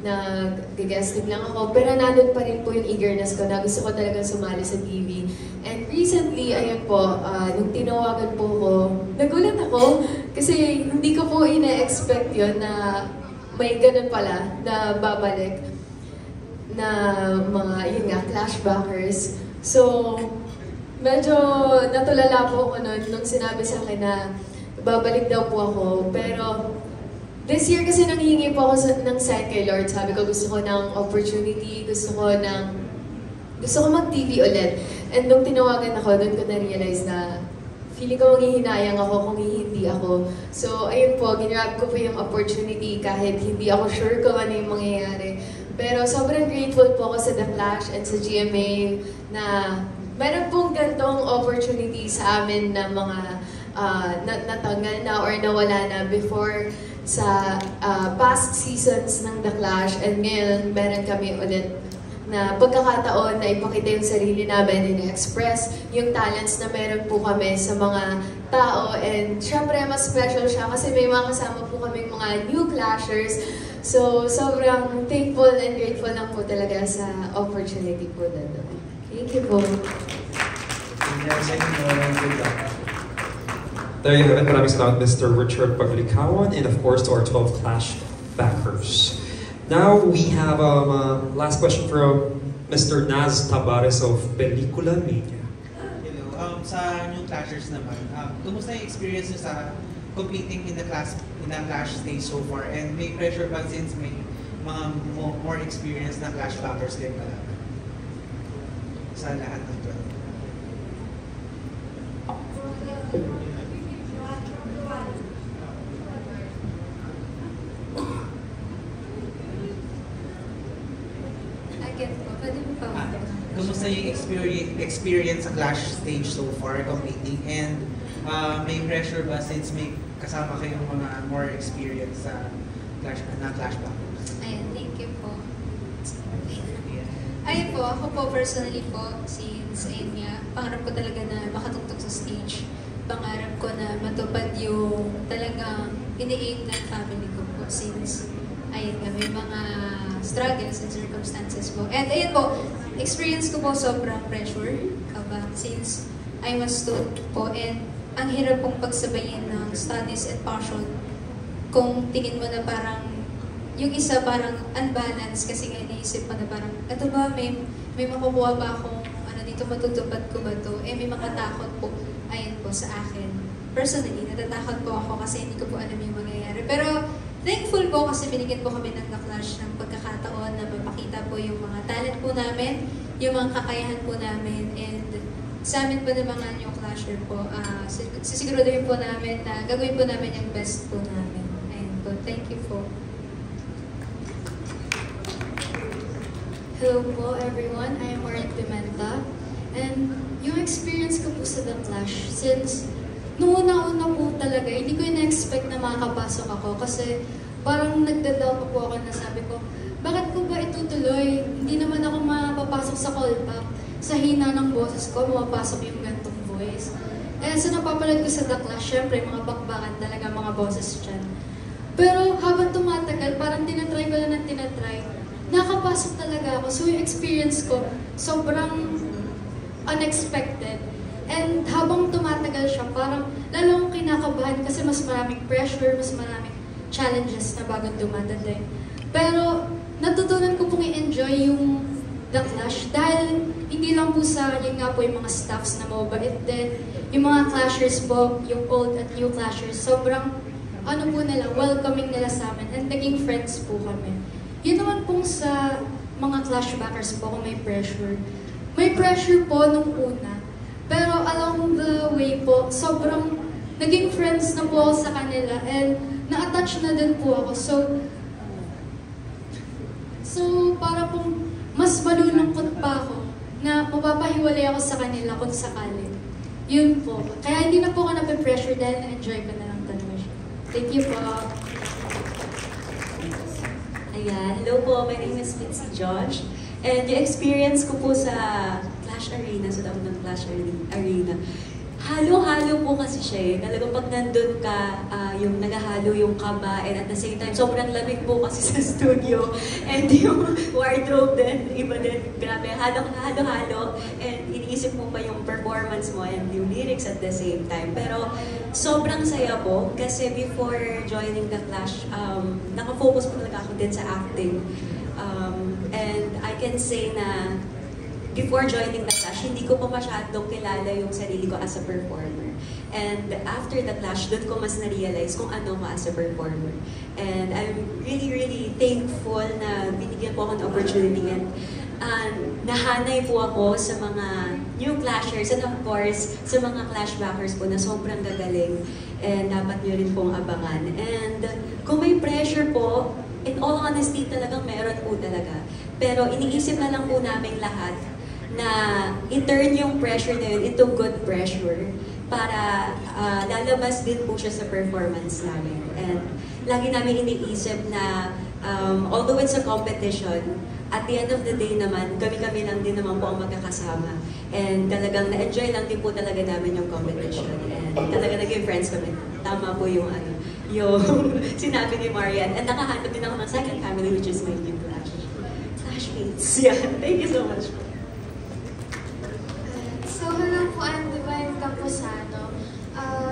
nag-guesting lang ako, pero nandun pa rin po yung eagerness ko na gusto ko talaga sumali sa TV. And recently, ayun po, nung tinawagan po ko, nagulat ako kasi hindi ko po ina-expect yun na may ganun pala na babalik na mga, yun nga, Clashbackers. So, medyo natulala po ako nung sinabi sa akin na babalik daw po ako. Pero, this year kasi nanghihingi po ako ng sign kay Lord. Sabi ko, gusto ko ng opportunity, gusto ko mag-TV ulit. And nung tinawagan ako, doon ko na-realize na feeling ko maghihinayang ako kung hindi ako. So, ayun po, ginrab ko po yung opportunity kahit hindi ako sure kung ano yung mangyayari. Pero sobrang grateful po ako sa The Clash and sa GMA na meron pong gantong opportunity sa amin na mga natanggal na or nawala na before sa past seasons ng The Clash. And ngayon, meron kami ulit na pagkakataon na ipakita yung sarili namin, in-express yung talents na meron po kami sa mga tao. And syempre, mas special siya kasi may mga kasama po kami mga new Clashers. So, sobrang thankful and grateful lang po talaga sa opportunity po na doon. Thank you po. There you have it. Maraming salamat, Mr. Richard Paglikawan, and of course to our 12 Clash backers. Now we have last question from Mr. Naz Tabares of Pelikula Media. Hello, sa new clashers naman, kumusta yung experience nyo sa competing in the clash stage so far? And may pressure ba since may mga more experience na clash backers din pala sa lahat ng 12? Kumusta yung experience sa clash stage so far competing, and may pressure ba since may kasama kayong mga more experience sa clash backers? Ayan, thank you po. Ayun po, ako po personally po, since ayun nga, pangarap ko talaga na makatugtog sa stage. Pangarap ko na matupad yung talagang ini-aim ng family ko po, since ayun nga, may mga struggles and circumstances po. And ayun po, experience ko po sobrang pressure, since I'm a student po, and ang hirap pong pagsabayin ng studies and passion kung tingin mo na parang yung isa parang unbalanced kasi nga iniisip mo na parang eto ba, may makukuha ba akong dito, matutupad ko ba to? May makatakot po ayun po sa akin. Personally, natatakot po ako kasi hindi ko po alam yung mangyayari. Pero thankful po kasi binigyan po kami ng The Clash ng pagkakataon na mapakita po yung mga talent po namin, yung mga kakayahan po namin, and sa amin po ng mga new clasher po, sisiguraduhin po namin na gagawin po namin yung best po namin. Ayun po, thank you po. Hello po everyone, I am Maureen Pimenta, and yung experience ko po sa The Clash, since noong una-una po talaga, hindi ko ina-expect na makakapasok ako kasi parang nagdadao pa po ako na sabi ko, bakit ko ba itutuloy? Hindi naman ako mapapasok sa callback. Sa hina ng boses ko, mapapasok yung gantong voice. So napapanood ko sa The Clash, syempre mga bakbakan talaga mga boses dyan. Pero habang tumatagal, parang tinatry ko lang ng tinatry, nakapasok talaga ako. So yung experience ko, sobrang unexpected. And habang tumatagal siya, parang lalong kinakabahan kasi mas maraming pressure, mas maraming challenges na bagong dumadating. Pero natutunan ko pong i-enjoy yung The Clash dahil hindi lang po sa, yun nga po yung mga staffs na mababait din, yung mga clashers po, yung old at new clashers, sobrang ano po nila, welcoming nila sa amin and naging friends po kami. Yun naman pong sa mga clashbackers po kung may pressure. May pressure po nung una. Pero along the way po, sobrang naging friends na po ako sa kanila and na-attach na din po ako. So para pong mas malulungkot pa ako na mapapahiwalay ako sa kanila kung sakali. Yun po. Kaya hindi na po ako nape-pressure dahil na-enjoy ko na lang talaga siya. Thank you po. Ayan, hello po, my name is Mitzi Josh. And yung experience ko po sa Clash Arena, sa loob ng Clash Arena, halo-halo po kasi siya eh. Talagang pag nandun ka, yung naghahalo yung kaba, and at the same time, sobrang lamig po kasi sa studio. And yung wardrobe din, iba din, grabe, halo-halo. And iniisip mo pa yung performance mo and yung lyrics at the same time. Pero sobrang saya po kasi before joining The Clash, nakafocus po talaga ako din sa acting. And I can say na before joining The Clash, hindi ko pa masyadong kilala yung sarili ko as a performer. And after The Clash, doon ko mas na-realize kung ano ko as a performer. And I'm really, really thankful na binigyan po ako ng opportunity and nahanay po ako sa mga new clashers and of course, sa mga clashbackers po na sobrang gagaling and dapat nyo rin pong abangan. And kung may pressure po, in all honesty talagang meron po talaga. Pero iniisip na lang po namin lahat na i-turn yung pressure na yun into good pressure para lalabas din po siya sa performance namin. And lagi namin iniisip na although it's a competition, at the end of the day naman, kami-kami lang din naman po ang magkakasama. And talagang na-enjoy lang din po talaga namin yung competition. And talaga naging friends kami. Tama po yung sinabi ni Marian. And nakahanap din ako ng second family, which is my new Clashmates. Yeah, thank you so much. So, hello po, I'm Divine Camposano.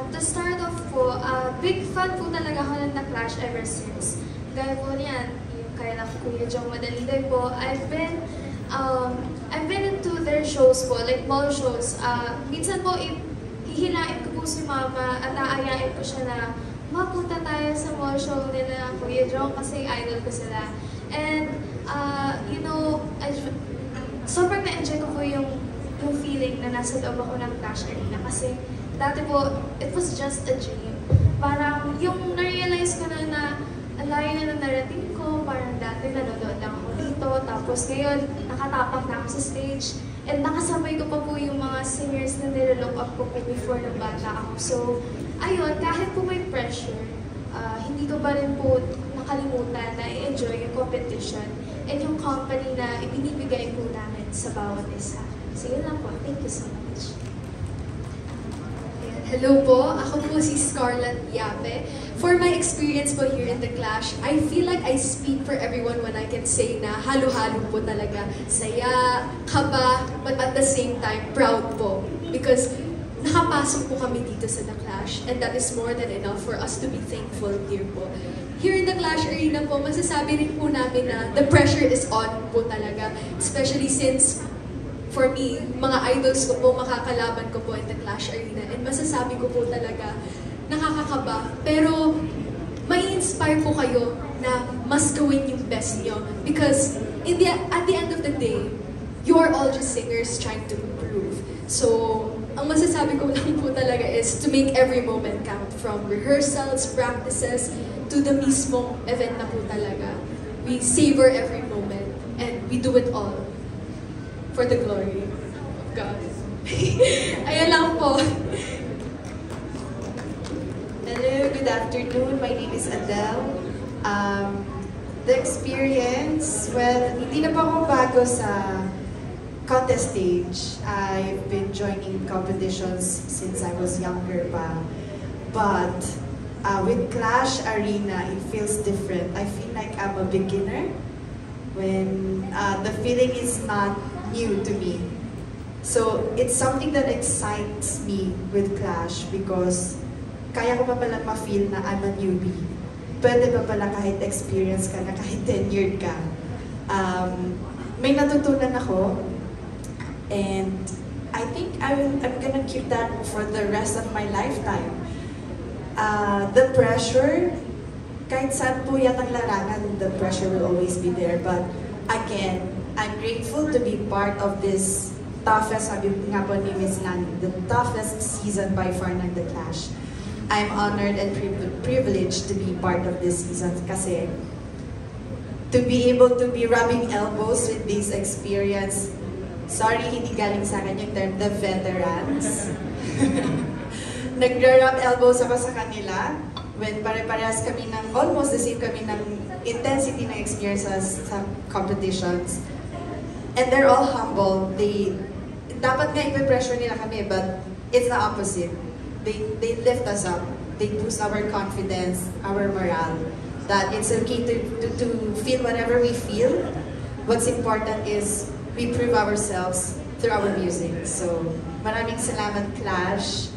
To start off po, big fan po talaga ako ng The Clash ever since. Dahil po niyan, yung kaya na Kuya Jong Madaliday po, I've been into other shows po, like mall shows, minsan po hihilain ko po si mama at aayain ko siya na mapunta tayo sa mall show nila Kuya Jong kasi idol ko sila. And, you know, sobrang na-enjoy ko po yung feeling na nasa loob ako ng Clash Arena kasi dati po, it was just a dream. Parang yung na-realize ko na ang layo na narating ko, parang dati nanonood lang ako dito, tapos ngayon nakatapak na ako sa stage. And nakasabay ko pa po yung mga singers na nilalook up ko po before ng bata ako. So, ayun, kahit po may pressure, hindi ko pa rin po nakalimutan na i-enjoy yung competition and yung company na ibinibigay po namin sa bawat isa. So, yun lang po. Thank you so much. Hello po, ako po si Scarlett Yape. For my experience po here in The Clash, I feel like I speak for everyone when I can say na halo-halo po talaga. Saya, kaba, but at the same time, proud po. Because nakapasok po kami dito sa The Clash and that is more than enough for us to be thankful here po. Here in The Clash Arena po, masasabi rin po namin na the pressure is on po talaga. Especially since for me, mga idols ko po, makakalaban ko po in The Clash Arena. And masasabi ko po talaga, nakakakaba. Pero, may inspire po kayo na mas gawin yung best nyo. Because, at the end of the day, you're all just singers trying to improve. So, ang masasabi ko lang po talaga is to make every moment count. From rehearsals, practices, to the mismong event na po talaga. We savor every moment. And we do it all for the glory of God. Ayan lang po. Hello, good afternoon. My name is Adele. The experience, well, hindi na po ako bago sa contest stage. I've been joining competitions since I was younger pa. But with Clash Arena, it feels different. I feel like I'm a beginner when the feeling is not new to me. So, it's something that excites me with Clash because kaya ko pa pala ma-feel na I'm a newbie. Pwede pa pala kahit experience ka na, kahit tenured ka. May natutunan ako and I think I'm gonna keep that for the rest of my lifetime. The pressure, kahit saan po yan ang larangan, the pressure will always be there. But again, I'm grateful to be part of this toughest, sabi nga po ni Miss Lani, the toughest season by far ng The Clash. I'm honored and privileged to be part of this season kasi to be able to be rubbing elbows with this experience, sorry, hindi galing sa akin yung term, the veterans. Nagra-rub elbows ako sa kanila when pare-parehas kami ng, almost the same kami ng intensity ng experiences sa competitions. And they're all humble. Dapat nga ipe-pressure nila kami, but it's the opposite. They lift us up. They boost our confidence, our morale. That it's okay to feel whatever we feel. What's important is we prove ourselves through our music. So, maraming salamat Clash,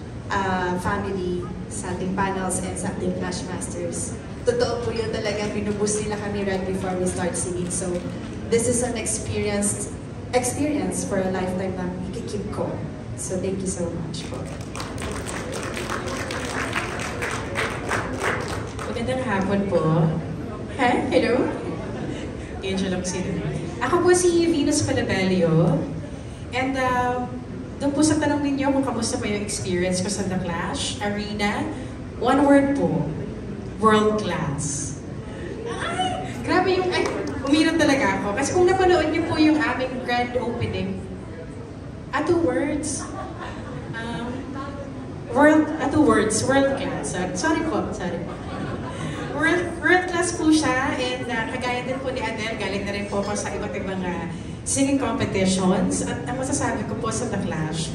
family, sa ating panels, and sa ating Clash Masters. Totoo po yun talaga, binuboost nila kami right before we start singing. So, this is an experience for a lifetime na ikikip ko. So, thank you so much po. Magandang hapon po. Hi, hello? Angel lang sila. Ako po si Venus Palabelio. And doon po sa tanong ninyo kung kamusta pa yung experience ko sa The Clash Arena, one word po, world class. Ay, grabe yung, umirot talaga ako. Kasi kung napanood niyo po yung aming grand opening, two words, world class. Sorry po. World class po siya, and kagaya din po ni Adele, galing na rin po ako sa iba't ibang singing competitions. At ang masasabi ko po sa The Clash,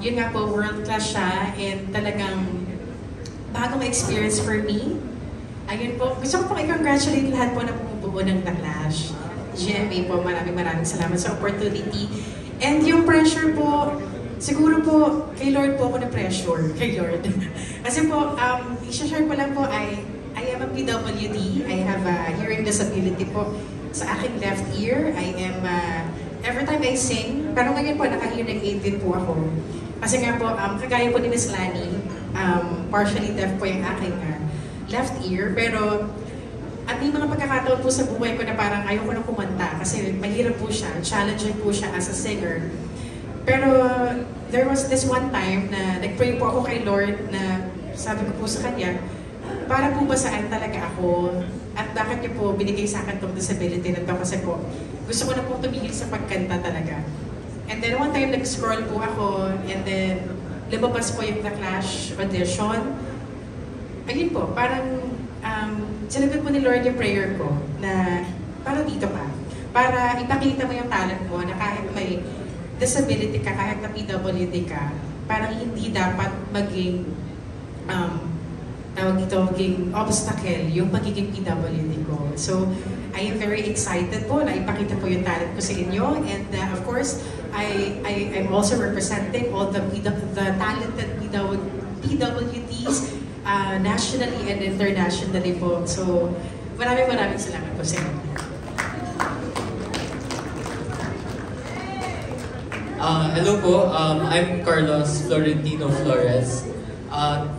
yun nga po, world class siya, and talagang bagong experience for me. Ayun po, gusto ko pong i-congratulate lahat po na bumubuo ng The Clash. GMA po, maraming salamat sa opportunity. And yung pressure po, siguro po, kay Lord po ako na-pressure. Kay Lord. Kasi po, i-share ko lang po, I am a PWD. I have a hearing disability po sa aking left ear. I am, every time I sing, Pero ngayon po, naka-hearing aid din po ako. Kasi nga po, kagaya po ni Miss Lani, partially deaf po yung aking left ear. Pero at may mga pagkakataon po sa buhay ko na parang ayaw ko na kumanta kasi mahirap po siya, challenging po siya as a singer. Pero there was this one time na nag-pray po ako kay Lord na sabi ko po sa Kanya, para po ba saan talaga ako at bakit niyo po binigay sa akin itong disability na ito kasi po gusto ko na po tumigil sa pagkanta talaga. And then one time nag-scroll po ako and then lumabas po yung The Clash audition. Ayun po, parang sinagot po ni Lord yung prayer ko na para dito ka. Para ipakita mo yung talent mo na kahit may disability ka, kahit na PWD ka, parang hindi dapat maging tawag dito, maging obstacle yung pagiging PWD ko. So, I am very excited po na ipakita po yung talent ko sa inyo. And of course, I'm also representing all the talented PWDs nationally and internationally po. So, maraming salamat po sa inyo. Hello po, I'm Carlos Florentino Flores.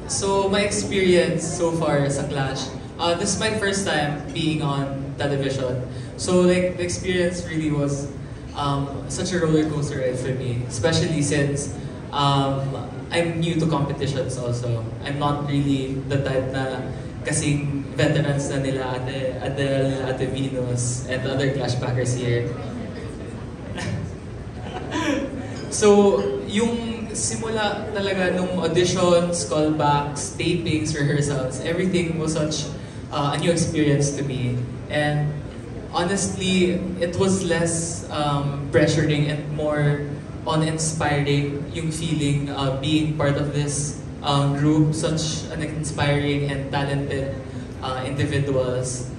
So my experience so far sa Clash, this is my first time being on television. So like the experience really was such a roller coaster ride for me, especially since I'm new to competitions also. I'm not really the type na kasing veterans na nila Adele, Ate Venus, and the other Clash backers here. So, yung simula talaga nung auditions, callbacks, tapings, rehearsals, everything was such a new experience to me. And honestly, it was less pressuring and more uninspiring yung feeling being part of this group, such an inspiring and talented individuals.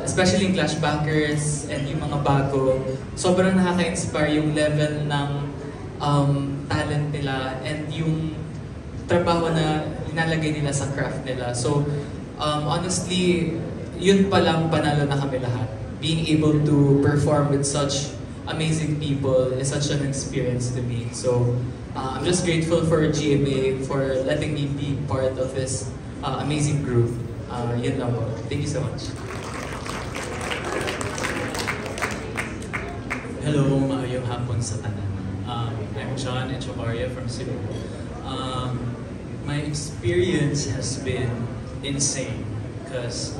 Especially yung Clash backers and yung mga bago, sobrang nakaka-inspire yung level ng talent nila and yung trabaho na inalagay nila sa craft nila. So, honestly, yun palang panalo na kami lahat. Being able to perform with such amazing people is such an experience to me. So, I'm just grateful for GMA for letting me be part of this amazing group. Yun lang po. Thank you so much. Hello, maayong hapon sa tanan. I'm John Echevarria from Cebu. My experience has been insane because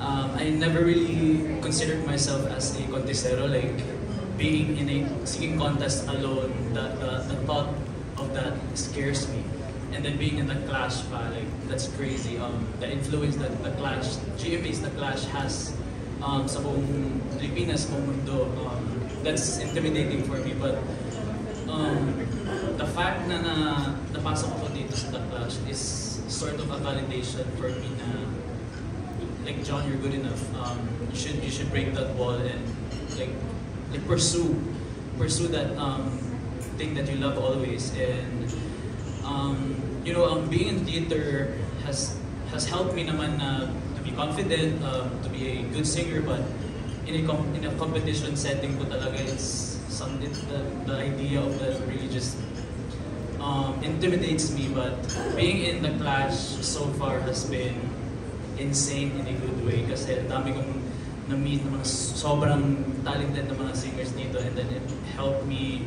I never really considered myself as a contestero, like being in a singing contest alone, the thought of that scares me. And then being in the Clash pa, like that's crazy. The influence that the Clash, GMA's The Clash has sa buong Pilipinas, buong mundo, that's intimidating for me. But the fact na napasok ako dito sa The Clash is sort of a validation for me na like, John, you're good enough. You should break that wall and like pursue that thing that you love always. And you know, being in theater has helped me naman to be confident, to be a good singer. But in a competition setting po talaga, it's something the idea of that really just intimidates me. But being in The Clash so far has been insane in a good way kasi dami kong na-meet ng mga sobrang talented na mga singers dito, and then it helped me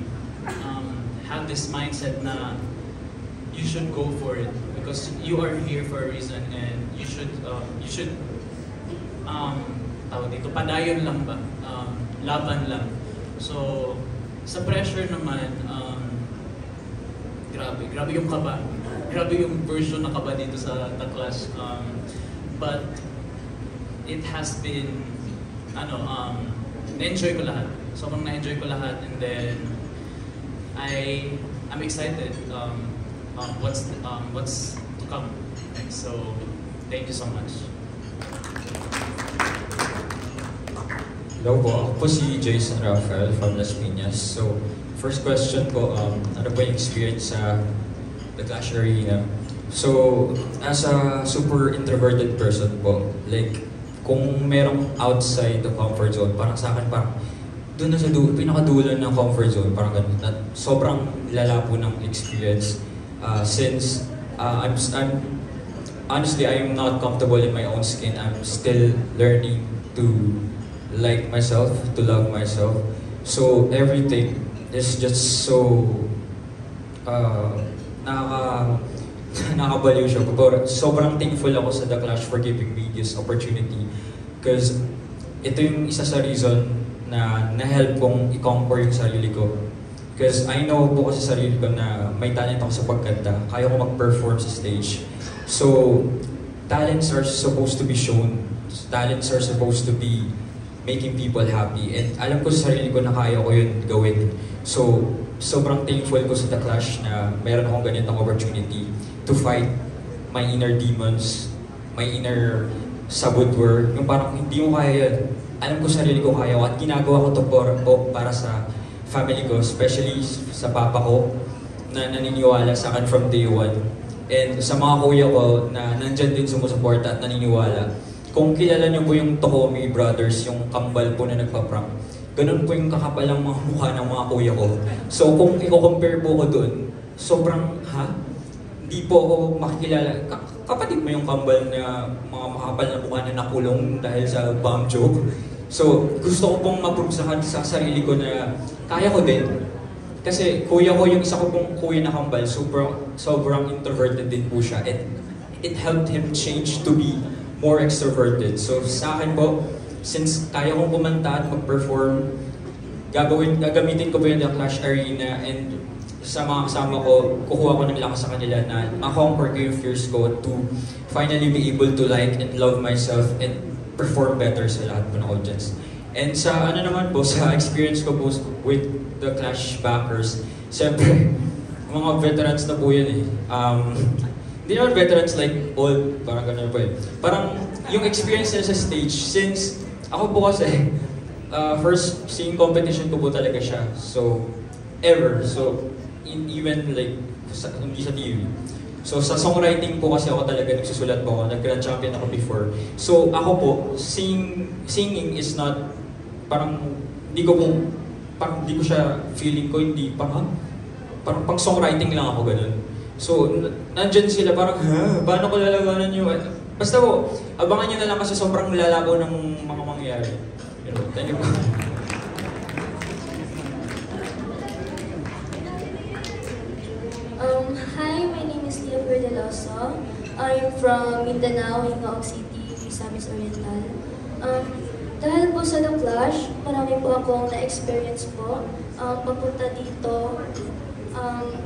have this mindset na you should go for it because you are here for a reason, and you should tawag dito, padayon lang ba, laban lang. So sa pressure naman, grabe yung kaba, grabe yung version na kaba dito sa The Clash. But it has been, na-enjoy ko lahat. Sobrang na-enjoy ko lahat, and then I'm excited what's to come next. So thank you so much. Hello po, ako po si Jason Rafael from Las Piñas. So first question po, ano po yung experience sa The Clash Arena? So, as a super introverted person po, like, kung merong outside the comfort zone, parang sa akin parang doon na sa pinakadulo ng comfort zone, parang ganun. At sobrang lala po ng experience since I'm honestly, I am not comfortable in my own skin. I'm still learning to like myself, to love myself. So everything is just so nakakabaliw siya. Sobrang thankful ako sa The Clash for giving me this opportunity. Because ito yung isa sa reason na na-help kong i-conquer yung sarili ko. Because I know po kasi sa sarili ko na may talent ako sa pagkanta. Kaya ko mag-perform sa stage. So, talents are supposed to be shown. Talents are supposed to be making people happy. And alam ko sa sarili ko na kaya ko yun gawin. So, sobrang thankful ko sa The Clash na mayroon akong ganitong opportunity to fight my inner demons, my inner saboteur. Yung parang hindi mo kaya yun. Alam ko sa sarili ko kaya ko at ginagawa ko to para sa family ko, especially sa papa ko na naniniwala sa akin from day one. And sa mga kuya ko na nandyan din sumusuporta at naniniwala. Kung kilala niyo po yung Tokomi Brothers, yung kambal po na nagpa-prank, ganun po yung kakapalang mga mukha ng mga kuya ko. So kung i-compare po ko dun, sobrang, hindi po ako makikilala. Kapatid mo yung kambal na mga makapal na mukha na nakulong dahil sa bomb joke. So gusto ko pong ma-prove sa sarili ko na kaya ko din. Kasi kuya ko, yung isa ko pong kuya na kambal, sobrang introverted din po siya. It helped him change to be more extroverted. So sa akin po, since kaya kong kumanta at mag-perform, gagamitin ko po yung The Clash Arena and sa mga kasama ko, kukuha ko ng lakas sa kanila na ma-conquer ko yung fears ko to finally be able to like and love myself and perform better sa lahat po ng audience. And sa ano naman po, sa experience ko po with The Clash backers, siyempre, mga veterans na po yan eh. Hindi naman veterans like old, parang gano'n po eh. Parang yung experience nila sa stage, since ako po kasi, first singing competition ko po talaga siya. So, ever. So, even like, hindi sa TV. So, sa songwriting po kasi ako talaga nagsusulat po ako. Nag-grand champion ako before. So, ako po, singing is not, parang, hindi ko siya, feeling ko, hindi, parang pang songwriting lang ako ganun. So, nandyan sila parang, paano ko lalaganan yung... Basta po, abangan nyo na lang kasi sobrang lalabo ng mga mangyayari. Thank you po. Hi, my name is Lea Verdeloso. I'm from Mindanao, Hingaog City, Misamis Oriental. Dahil po sa The Clash, marami po akong na-experience po. Papunta dito,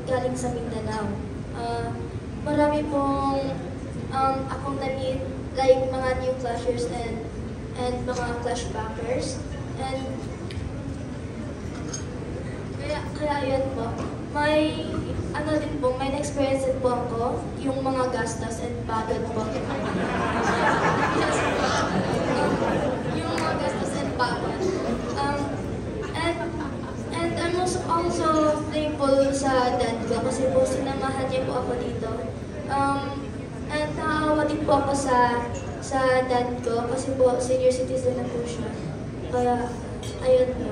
galing sa Mindanao. Marami pong akong na-meet, like mga new clashers and mga clash backers. And kaya yun po, may may na-experience din po ako, yung mga gastos and pagod po. Yung mga gastos and pagod. And I'm also thankful sa dad ko kasi po sinamahan niya po ako dito. And nakakawa din po ako sa dad ko kasi po senior citizen na po siya. Kaya, ayun po.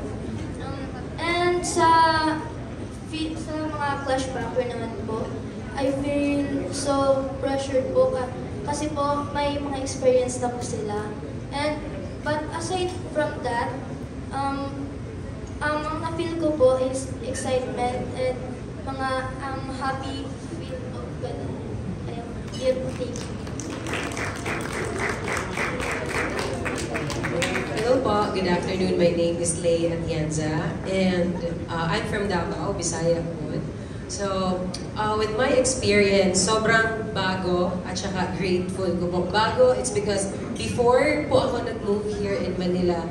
And sa mga clash backer naman po, I feel so pressured po kasi po may mga experience na po sila. But aside from that, ang na-feel ko po is excitement and mga happy feel po. Ayun, yun po, thank you. Hello po, good afternoon. My name is Lea Atienza and I'm from Davao, Bisaya po. So, with my experience, sobrang bago at saka grateful ko po. Bago, it's because before po ako nag-move here in Manila,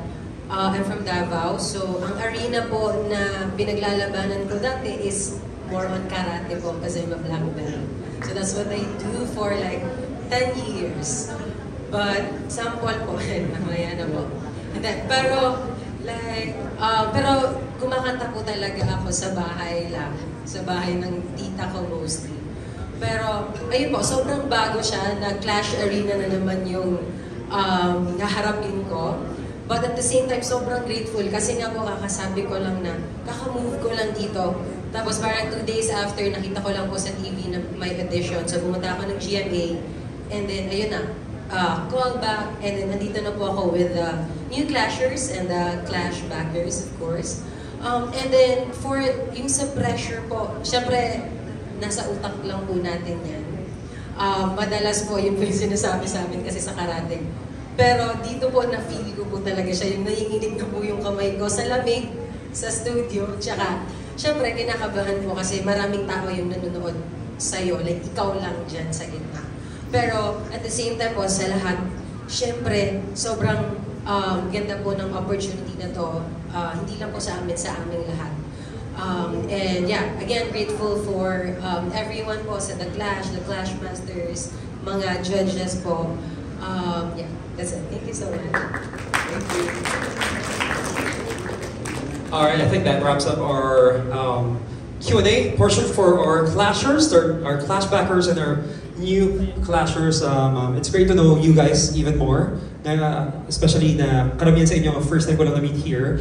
I'm from Davao. So, ang arena po na pinaglalabanan ko dati is more on karate po kasi I'm a black belt. So, that's what I do for like 10 years. But, sample po, mamaya na po. Pero, pero kumakanta po talaga ako sa bahay lang. Sa bahay ng tita ko mostly. Pero, ayun po, sobrang bago siya na Clash Arena na naman yung haharapin ko. But at the same time, sobrang grateful kasi nga po kakasabi ko lang na kaka-move ko lang dito. Tapos parang 2 days after, nakita ko lang po sa TV na may audition. So pumunta ako ng GMA and then ayun na, call back and then nandito na po ako with the new Clashers and the Clash backers of course. And then for yung sa pressure po, syempre nasa utak lang po natin yan. Madalas po yung sinasabi sa amin kasi sa karate. Pero dito po na-feel ko po talaga siya, yung nanginginig na po yung kamay ko sa lamig, sa studio. Tsaka, syempre, kinakabahan po kasi maraming tao yung nanonood sa'yo, like ikaw lang dyan sa gitna. Pero at the same time po, sa lahat, syempre, sobrang ganda po ng opportunity na to, hindi lang po sa amin, sa aming lahat. And yeah, again, grateful for everyone po sa The Clash Masters, mga judges po. Yeah, that's it. Thank you so much. Thank you. Alright, I think that wraps up our Q&A portion for our Clashers, our Clash backers and our new Clashers. It's great to know you guys even more, especially na karamihan sa inyo first time ko lang na-meet here.